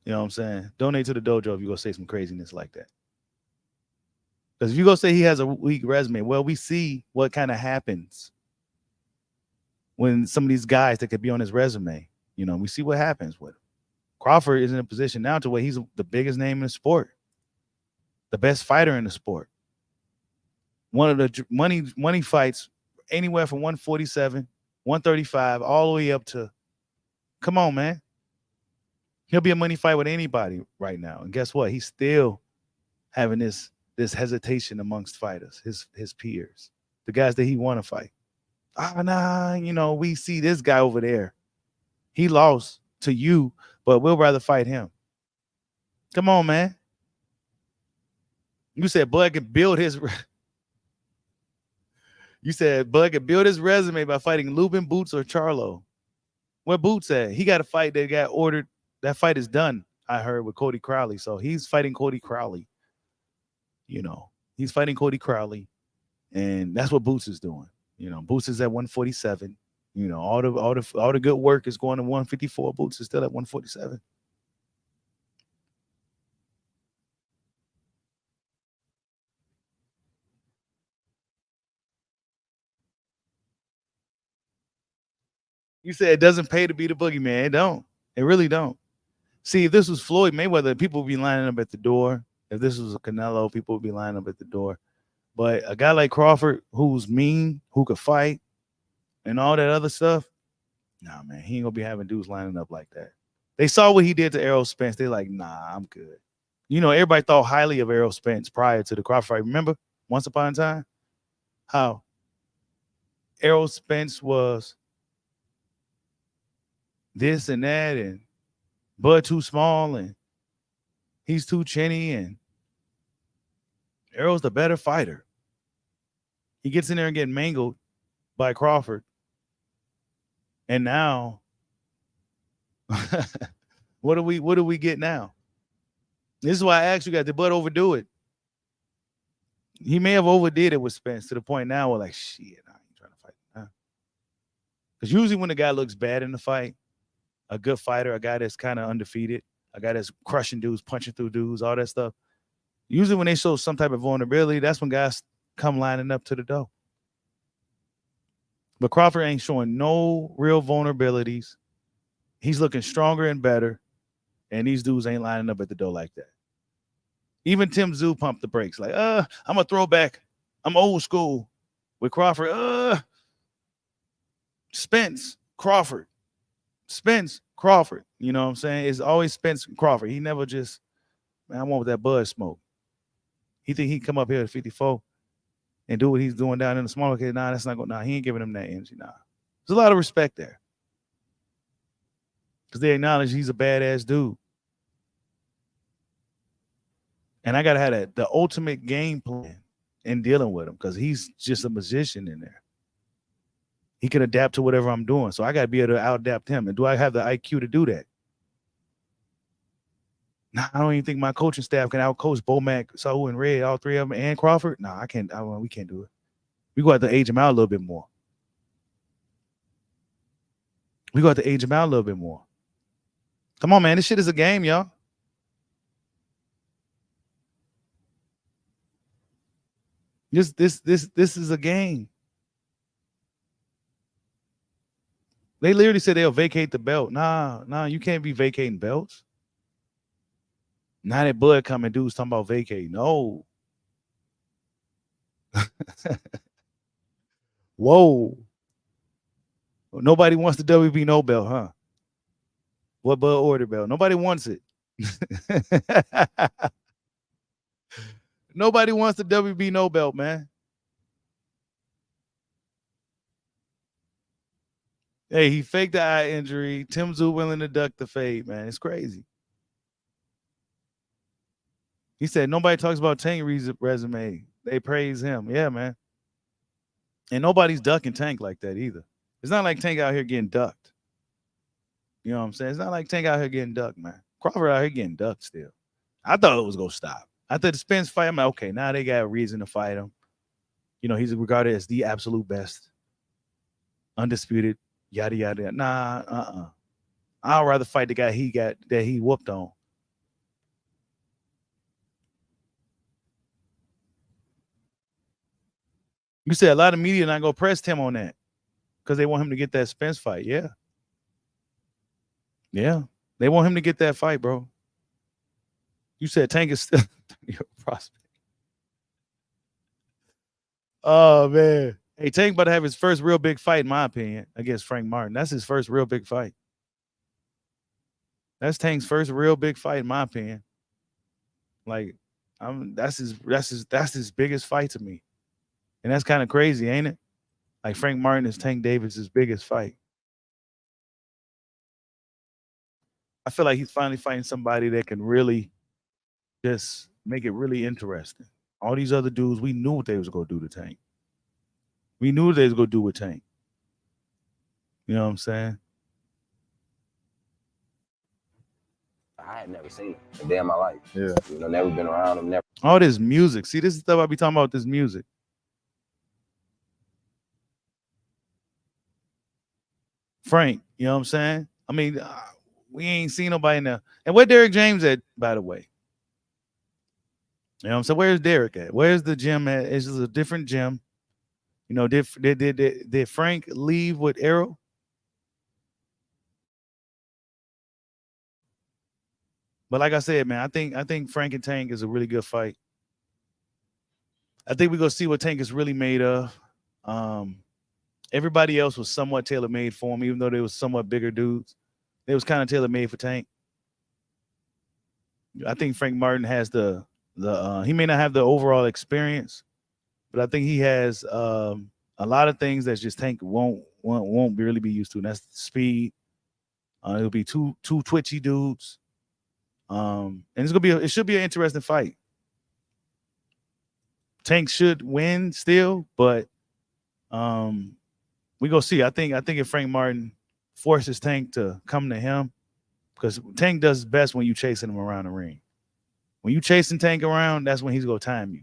You know what I'm saying? Donate to the dojo if you go say some craziness like that. Because if you go say he has a weak resume, well, we see what kind of happens when some of these guys that could be on his resume, you know, we see what happens with him. Crawford is in a position now to where he's the biggest name in the sport, the best fighter in the sport. One of the money fights anywhere from 147, 135, all the way up to, come on, man. He'll be a money fight with anybody right now. And guess what? He's still having this hesitation amongst fighters, his peers, the guys that he want to fight. You know, we see this guy over there. He lost to you, but we'll rather fight him. Come on, man. You said Bud could build his resume by fighting Lubin, Boots, or Charlo. Where Boots at? He got a fight that got ordered. That fight is done, I heard, with Cody Crowley. So he's fighting Cody Crowley. You know, he's fighting Cody Crowley, and that's what Boots is doing. You know, Boots is at 147. You know, all the good work is going to 154. Boots is still at 147. You said it doesn't pay to be the boogeyman. It don't. It really don't. See, if this was Floyd Mayweather, people would be lining up at the door. If this was a Canelo, people would be lining up at the door. But a guy like Crawford, who's mean, who could fight, and all that other stuff, nah, man, he ain't gonna be having dudes lining up like that. They saw what he did to Errol Spence. They're like, nah, I'm good. You know, everybody thought highly of Errol Spence prior to the Crawford fight. Remember, once upon a time, how Errol Spence was this and that, and Bud too small, and he's too chinny, and Errol's the better fighter. He gets in there and get mangled by Crawford. And now, what do we get now? This is why I asked you guys, did Bud overdo it? He may have overdid it with Spence to the point now where like, shit, I ain't trying to fight now. Because usually when the guy looks bad in the fight, a good fighter, a guy that's kind of undefeated, a guy that's crushing dudes, punching through dudes, all that stuff, usually when they show some type of vulnerability, that's when guys come lining up to the door. But Crawford ain't showing no real vulnerabilities. He's looking stronger and better, and these dudes ain't lining up at the door like that. Even Tim Tszyu pumped the brakes, like, I'm a throwback. I'm old school. With Crawford, Spence, Crawford. Spence, Crawford. You know what I'm saying? It's always Spence, Crawford. He never just, man, I want with that Bud smoke. He think he come up here at 54 and do what he's doing down in the smaller case. Nah, that's not going. Nah, he ain't giving him that energy. Nah, there's a lot of respect there because they acknowledge he's a badass dude, and I gotta have the ultimate game plan in dealing with him because he's just a magician in there. He can adapt to whatever I'm doing, so I gotta be able to out-adapt him. And do I have the IQ to do that? Nah, I don't even think my coaching staff can out-coach Bomac, Saul, and Red, all three of them, and Crawford. Nah, I can't. We can't do it. We go have to age him out a little bit more. Come on, man. This shit is a game, y'all. This is a game. They literally said they'll vacate the belt. Nah, you can't be vacating belts. Now that Bud coming, dudes talking about vacate. No. Whoa. Nobody wants the WB no belt, huh? What Bud ordered belt? Nobody wants it. Nobody wants the WB no belt, man. Hey, he faked the eye injury. Tim Tszyu willing to duck the fade, man. It's crazy. He said nobody talks about Tank resume. They praise him. Yeah, man. And nobody's ducking Tank like that either. It's not like Tank out here getting ducked. You know what I'm saying? It's not like Tank out here getting ducked, man. Crawford out here getting ducked still. I thought it was going to stop. I thought the Spence fight, I'm like, okay, now they got a reason to fight him. You know, he's regarded as the absolute best. Undisputed, yada, yada. Nah, I'd rather fight the guy that he whooped on. You said a lot of media not going to press him on that because they want him to get that Spence fight. Yeah. Yeah. They want him to get that fight, bro. You said Tank is still your prospect. Oh, man. Hey, Tank about to have his first real big fight, in my opinion, against Frank Martin. That's his first real big fight. That's Tank's first real big fight, in my opinion. Like, that's his biggest fight to me. And that's kind of crazy, ain't it? Like Frank Martin is Tank Davis' biggest fight. I feel like he's finally fighting somebody that can really just make it really interesting. All these other dudes, we knew what they was going to do to Tank. We knew what they was going to do with Tank. You know what I'm saying? I had never seen him a day in my life. Yeah. You know, never been around him, never. All this music. See, this is stuff I be talking about, this music. Frank, you know what I'm saying? I mean, we ain't seen nobody in there. And where Derek James at, by the way? You know what I'm saying? Where's Dereck at? Where's the gym at? It's just a different gym. You know, did Frank leave with Errol? But like I said, man, I think Frank and Tank is a really good fight. I think we're gonna see what Tank is really made of. Everybody else was somewhat tailor-made for him, even though they was somewhat bigger dudes. They was kind of tailor-made for Tank. I think Frank Martin has he may not have the overall experience, but I think he has a lot of things that just Tank won't really be used to, and that's speed. It'll be two twitchy dudes. And it should be an interesting fight. Tank should win still, but we go see. I think if Frank Martin forces Tank to come to him, because Tank does best when you chasing him around the ring. When you chasing Tank around, that's when he's gonna time you.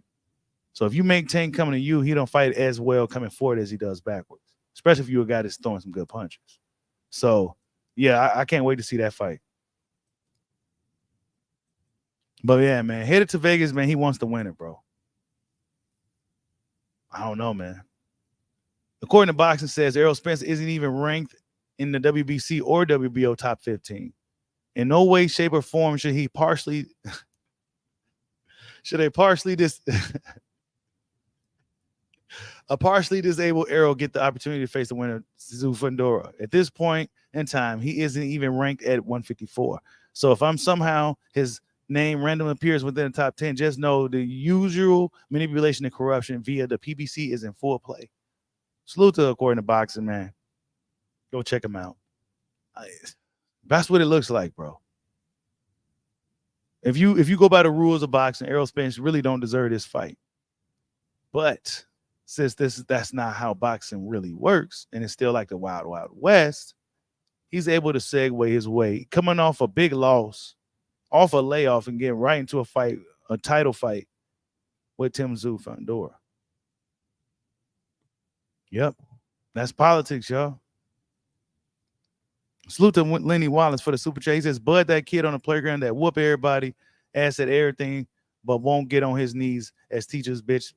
So if you make Tank coming to you, he don't fight as well coming forward as he does backwards, especially if you're a guy that's throwing some good punches. So yeah, I can't wait to see that fight. But yeah, man, headed to Vegas, man. He wants to win it, bro. I don't know, man. According to Boxing Says, Errol Spence isn't even ranked in the WBC or WBO top 15. In no way, shape, or form should they partially a partially disabled Errol get the opportunity to face the winner, Tszyu Fundora. At this point in time, he isn't even ranked at 154. So if I'm somehow his name randomly appears within the top 10, just know the usual manipulation and corruption via the PBC is in full play. Salute to According to Boxing, man. Go check him out. That's what it looks like, bro. If you go by the rules of boxing, Errol Spence really don't deserve this fight. But since that's not how boxing really works, and it's still like the Wild Wild West, he's able to segue his way, coming off a big loss, off a layoff, and getting right into a title fight with Tszyu Fundora. Yep. That's politics, y'all. Salute to Lenny Wallace for the super chat. He says, Bud, that kid on the playground that whoop everybody, ass at everything, but won't get on his knees as teachers bitch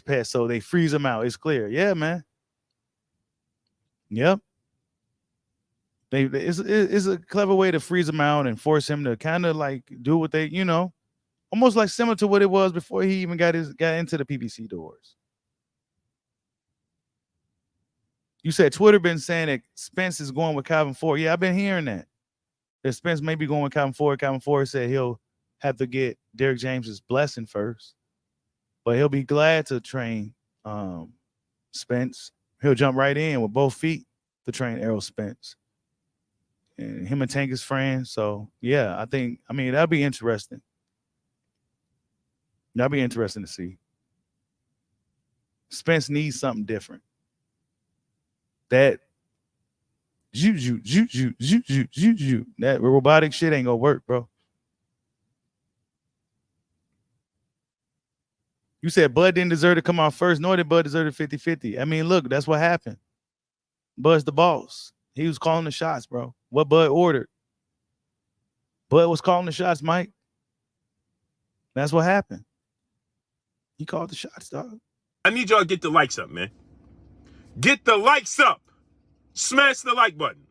pet. So they freeze him out. It's clear. Yeah, man. Yep. It's a clever way to freeze him out and force him to kind of like do what they, almost like similar to what it was before he even got into the PBC doors. You said Twitter been saying that Spence is going with Calvin Ford. Yeah, I've been hearing that. That Spence may be going with Calvin Ford. Calvin Ford said he'll have to get Dereck James's blessing first, but he'll be glad to train Spence. He'll jump right in with both feet to train Errol Spence. And him and Tank is friends. So, yeah, that'll be interesting. That'll be interesting to see. Spence needs something different. That that robotic shit ain't gonna work, bro. You said Bud didn't deserve to come out first, nor did Bud deserve to 50-50. I mean, look, that's what happened. Bud's the boss. He was calling the shots, bro. What Bud ordered. Bud was calling the shots, Mike. That's what happened. He called the shots, dog. I need y'all to get the likes up, man. Get the likes up. Smash the like button.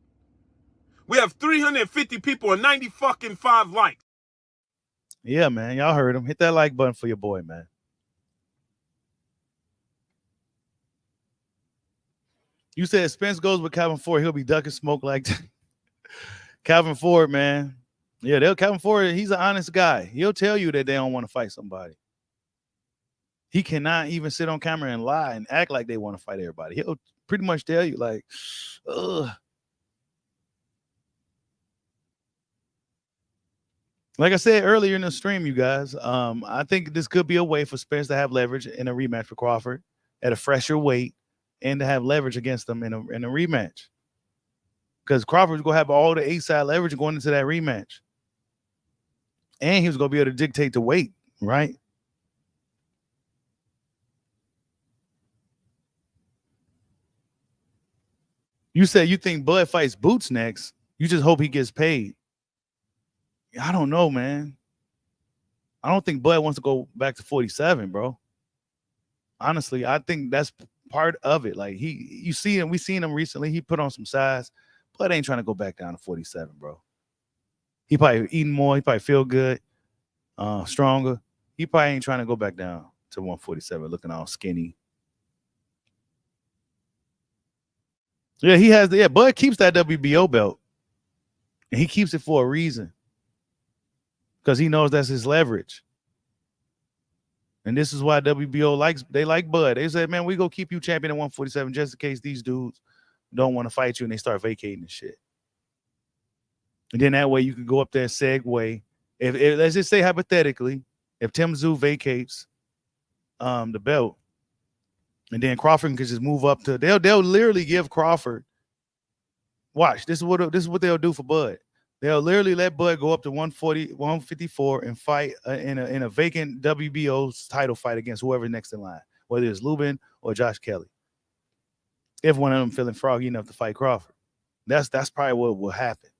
We have 350 people and 95 likes. Yeah, man. Y'all heard him. Hit that like button for your boy, man. You said Spence goes with Calvin Ford. He'll be ducking smoke like Calvin Ford, man. Yeah, Calvin Ford, he's an honest guy. He'll tell you that they don't want to fight somebody. He cannot even sit on camera and lie and act like they want to fight everybody. He'll pretty much tell you, like, ugh. Like I said earlier in the stream, you guys, I think this could be a way for Spence to have leverage in a rematch for Crawford at a fresher weight and to have leverage against them in a rematch. Because Crawford's going to have all the A-side leverage going into that rematch. And he was going to be able to dictate the weight, right? You said you think Bud fights Boots next. You just hope he gets paid. I don't know, man. I don't think Bud wants to go back to 47, bro. Honestly, I think that's part of it. Like you see him, we seen him recently. He put on some size. Bud ain't trying to go back down to 47, bro. He probably eating more. He probably feel good, stronger. He probably ain't trying to go back down to 147, looking all skinny. Yeah, he has. Yeah, Bud keeps that WBO belt, and he keeps it for a reason, because he knows that's his leverage. And this is why WBO like Bud. They said, man, we go keep you champion at 147 just in case these dudes don't want to fight you and they start vacating and shit. And then that way you can go up there and segue. If let's just say hypothetically, if Tim Tszyu vacates the belt, and then Crawford can just move up to, they'll literally give Crawford. Watch, this is what they'll do for Bud. They'll literally let Bud go up to 140, 154 and fight in a vacant WBO title fight against whoever's next in line, whether it's Lubin or Josh Kelly. If one of them feeling froggy enough to fight Crawford, that's probably what will happen.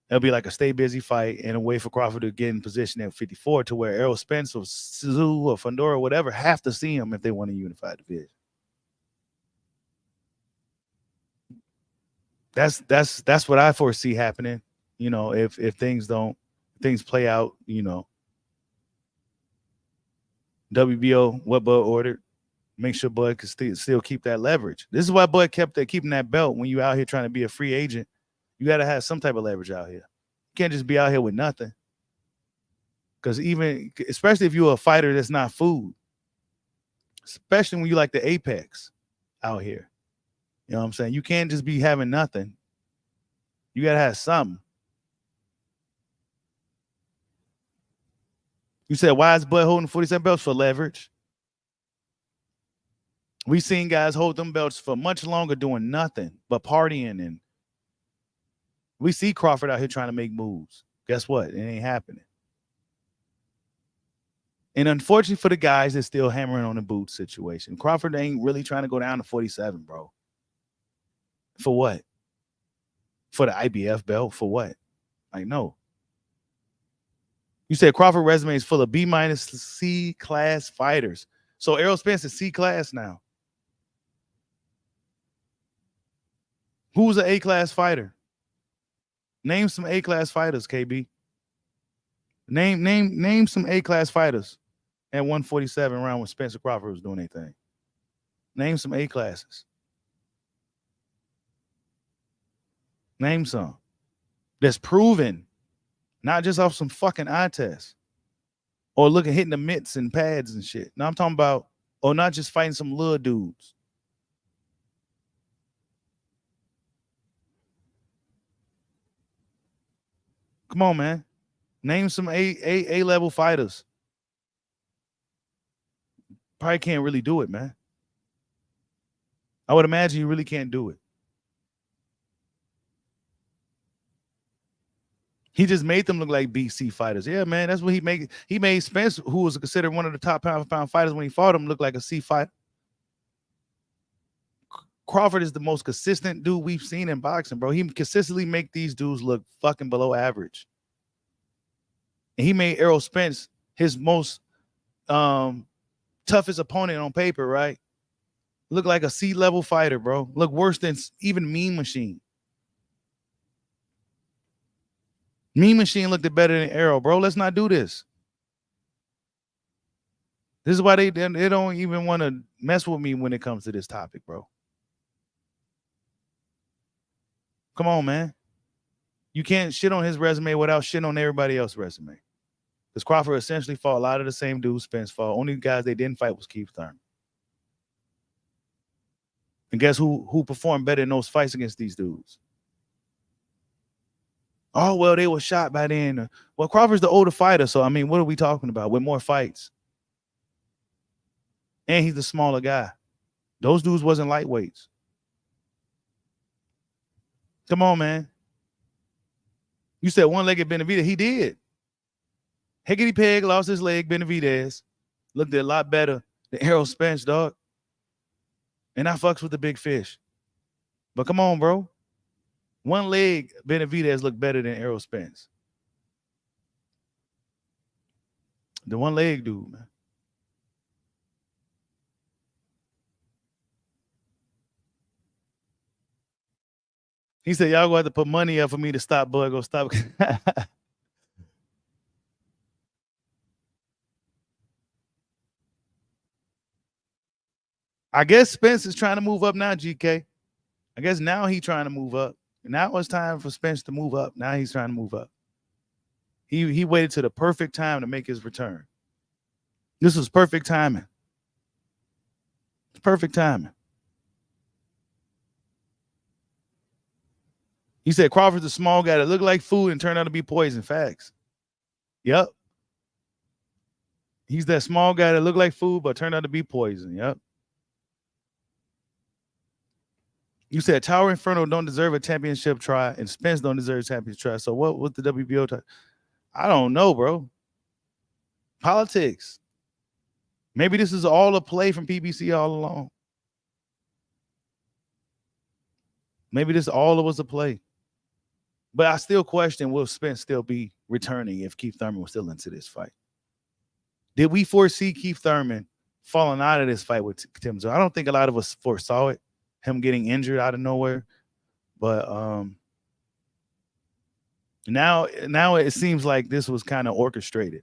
It'll be like a stay busy fight and a way for Crawford to get in position at 54 to where Errol Spence or Tszyu or Fundora or whatever have to see him if they want a unified division. That's what I foresee happening. You know, if things play out, you know, WBO, what Bud ordered, make sure Bud can still keep that leverage. This is why Bud kept keeping that belt when you out here trying to be a free agent. You got to have some type of leverage out here. You can't just be out here with nothing. Because especially if you're a fighter that's not food, especially when you like the apex out here. You know what I'm saying? You can't just be having nothing. You got to have something. You said, why is Bud holding 47 belts? For leverage. We've seen guys hold them belts for much longer doing nothing but partying. And we see Crawford out here trying to make moves. Guess what? It ain't happening. And unfortunately for the guys that's still hammering on the boot situation, Crawford ain't really trying to go down to 47, bro. For what? For the IBF belt? For what? Like, no. You said Crawford resume is full of B- C class fighters. So Errol Spence is C class now. Who's an A-class fighter? Name some A-class fighters, KB. Name some A-class fighters at 147 round when Spencer Crawford was doing anything. Name some A-classes. Name some. That's proven, not just off some fucking eye test. Or look at hitting the mitts and pads and shit. Now I'm talking about, or not just fighting some little dudes. Come on, man. Name some A level fighters. Probably can't really do it, man. I would imagine you really can't do it. He just made them look like BC fighters. Yeah, man, that's what he made. He made Spence, who was considered one of the top pound fighters when he fought him, look like a C fighter. Crawford is the most consistent dude we've seen in boxing, bro. He consistently make these dudes look fucking below average. And he made Errol Spence his most toughest opponent on paper, right? Look like a C-level fighter, bro. Look worse than even Mean Machine. Mean Machine looked better than Errol, bro. Let's not do this. This is why they don't even want to mess with me when it comes to this topic, bro. Come on, man. You can't shit on his resume without shitting on everybody else's resume. Because Crawford essentially fought a lot of the same dudes Spence fought. Only guys they didn't fight was Keith Thurman. And guess who performed better in those fights against these dudes? Oh, well, they were shot by then. Well, Crawford's the older fighter, so, I mean, what are we talking about? With more fights. And he's the smaller guy. Those dudes wasn't lightweights. Come on, man. You said one-legged Benavidez. He did. Higgity Peg lost his leg. Benavidez looked a lot better than Errol Spence, dog. And I fucks with the big fish. But come on, bro. One leg Benavidez looked better than Errol Spence. The one leg dude, man. He said, y'all gonna have to put money up for me to stop Bud. Go stop. I guess Spence is trying to move up now, GK. I guess now he's trying to move up. Now it's time for Spence to move up. Now he's trying to move up. He waited to the perfect time to make his return. This was perfect timing. It's perfect timing. He said Crawford's a small guy that looked like food and turned out to be poison. Facts. Yep. He's that small guy that looked like food but turned out to be poison. Yep. You said Tower Inferno don't deserve a championship try and Spence don't deserve a championship try. So what was the WBO try? I don't know, bro. Politics. Maybe this is all a play from PBC all along. Maybe this all was a play. But I still question, will Spence still be returning if Keith Thurman was still into this fight? Did we foresee Keith Thurman falling out of this fight with Tim Tszyu? I don't think a lot of us foresaw it, him getting injured out of nowhere. But now it seems like this was kind of orchestrated.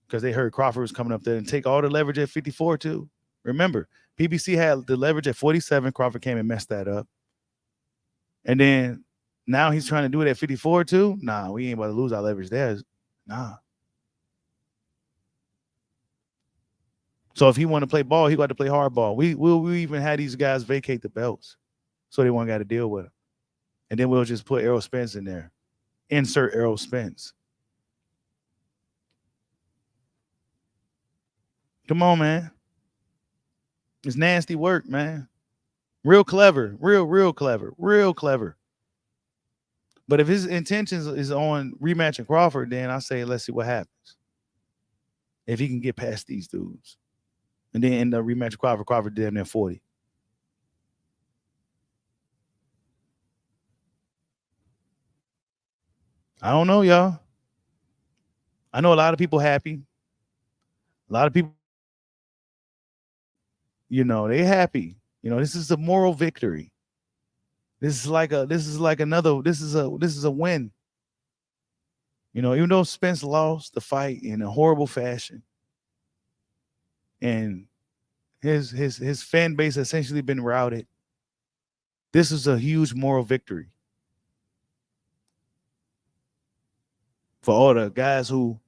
Because they heard Crawford was coming up there and take all the leverage at 54 too. Remember, PBC had the leverage at 47. Crawford came and messed that up. And then now he's trying to do it at 54 too. Nah, we ain't about to lose our leverage there. Nah. So if he want to play ball, he got to play hard ball. We even had these guys vacate the belts so they won't got to deal with him. And then we'll just put Errol Spence in there. Insert Errol Spence. Come on, man. It's nasty work, man. Real clever. Real clever. But if his intentions is on rematching Crawford, then I say let's see what happens. If he can get past these dudes. And then end up rematching Crawford damn near 40. I don't know, y'all. I know a lot of people happy. A lot of people, they happy. This is a moral victory. This is like a win. You know, even though Spence lost the fight in a horrible fashion, and his fan base essentially been routed, this is a huge moral victory for all the guys who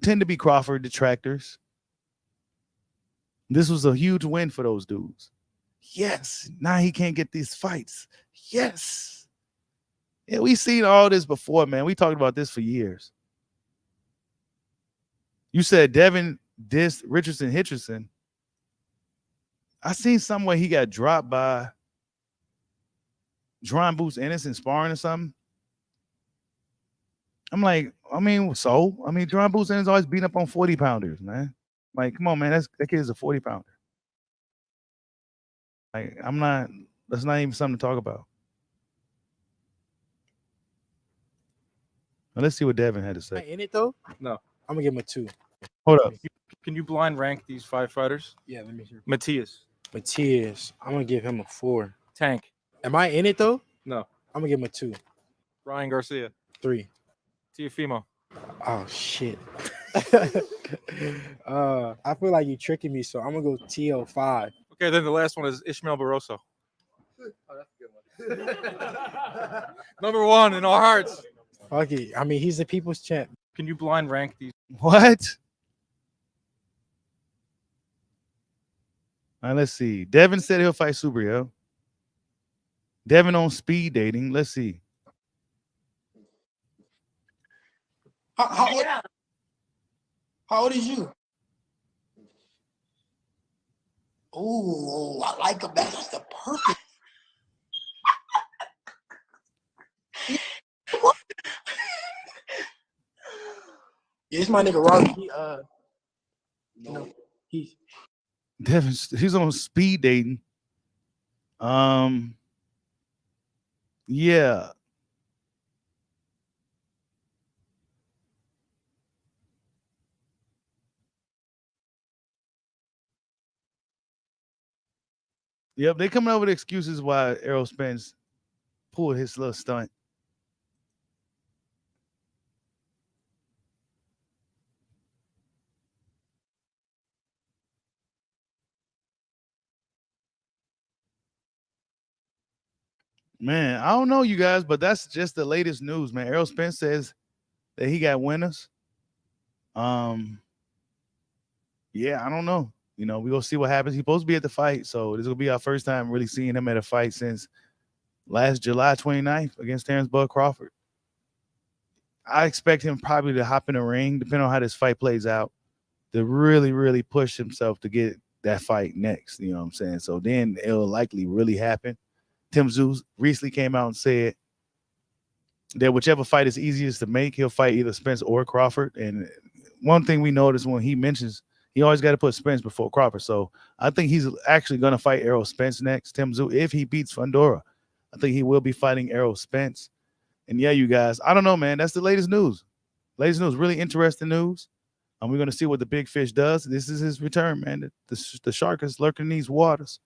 tend to be Crawford detractors. This was a huge win for those dudes. Yes, now he can't get these fights. Yes. Yeah, we've seen all this before, man. We talked about this for years. You said Devon dissed Richardson. I seen somewhere he got dropped by Drawing Boots Innocent sparring or something. I'm like, Drawing Boots Innocent's always beating up on 40-pounders, man. Like, come on, man. That kid's a 40-pounder. Like, that's not even something to talk about. Now, let's see what Devon had to say. In it though? No. I'm gonna give him a 2. Hold up. Can you blind rank these 5 fighters? Yeah, let me hear. Matias. I'm gonna give him a 4. Tank. Am I in it though? No. I'm gonna give him a 2. Ryan Garcia. 3. Tiafimo. Oh shit. I feel like you're tricking me, so I'm gonna go TL 5. Okay, then the last one is Ishmael Barroso. Oh, that's a good one. Number 1 in our hearts. Fuck it. I mean, he's the people's champ. Can you blind rank these? What? All right, let's see. Devon said he'll fight Subriel. Devon on speed dating. Let's see. How old is you? Oh, I like him. That's the perfect. Yeah, it's my nigga Rob. He's on speed dating. Yeah. Yep, they coming up with excuses why Errol Spence pulled his little stunt. Man, I don't know, you guys, but that's just the latest news, man. Errol Spence says that he got winners. Yeah, I don't know. You know, we're going to see what happens. He's supposed to be at the fight, so this will be our first time really seeing him at a fight since last July 29th against Terence Bud Crawford. I expect him probably to hop in the ring, depending on how this fight plays out, to really, really push himself to get that fight next. You know what I'm saying? So then it'll likely really happen. Tszyu recently came out and said that whichever fight is easiest to make, he'll fight either Spence or Crawford. And one thing we noticed when he mentions, he always got to put Spence before Crawford. So I think he's actually going to fight Errol Spence next. Tszyu, if he beats Fundora, I think he will be fighting Errol Spence. And yeah, you guys, I don't know, man. That's the latest news. Latest news, really interesting news. And we're going to see what the big fish does. This is his return, man. The shark is lurking in these waters.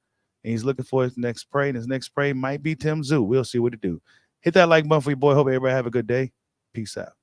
And he's looking for his next prey. And his next prey might be Tszyu. We'll see what it do. Hit that like button for your boy. Hope everybody have a good day. Peace out.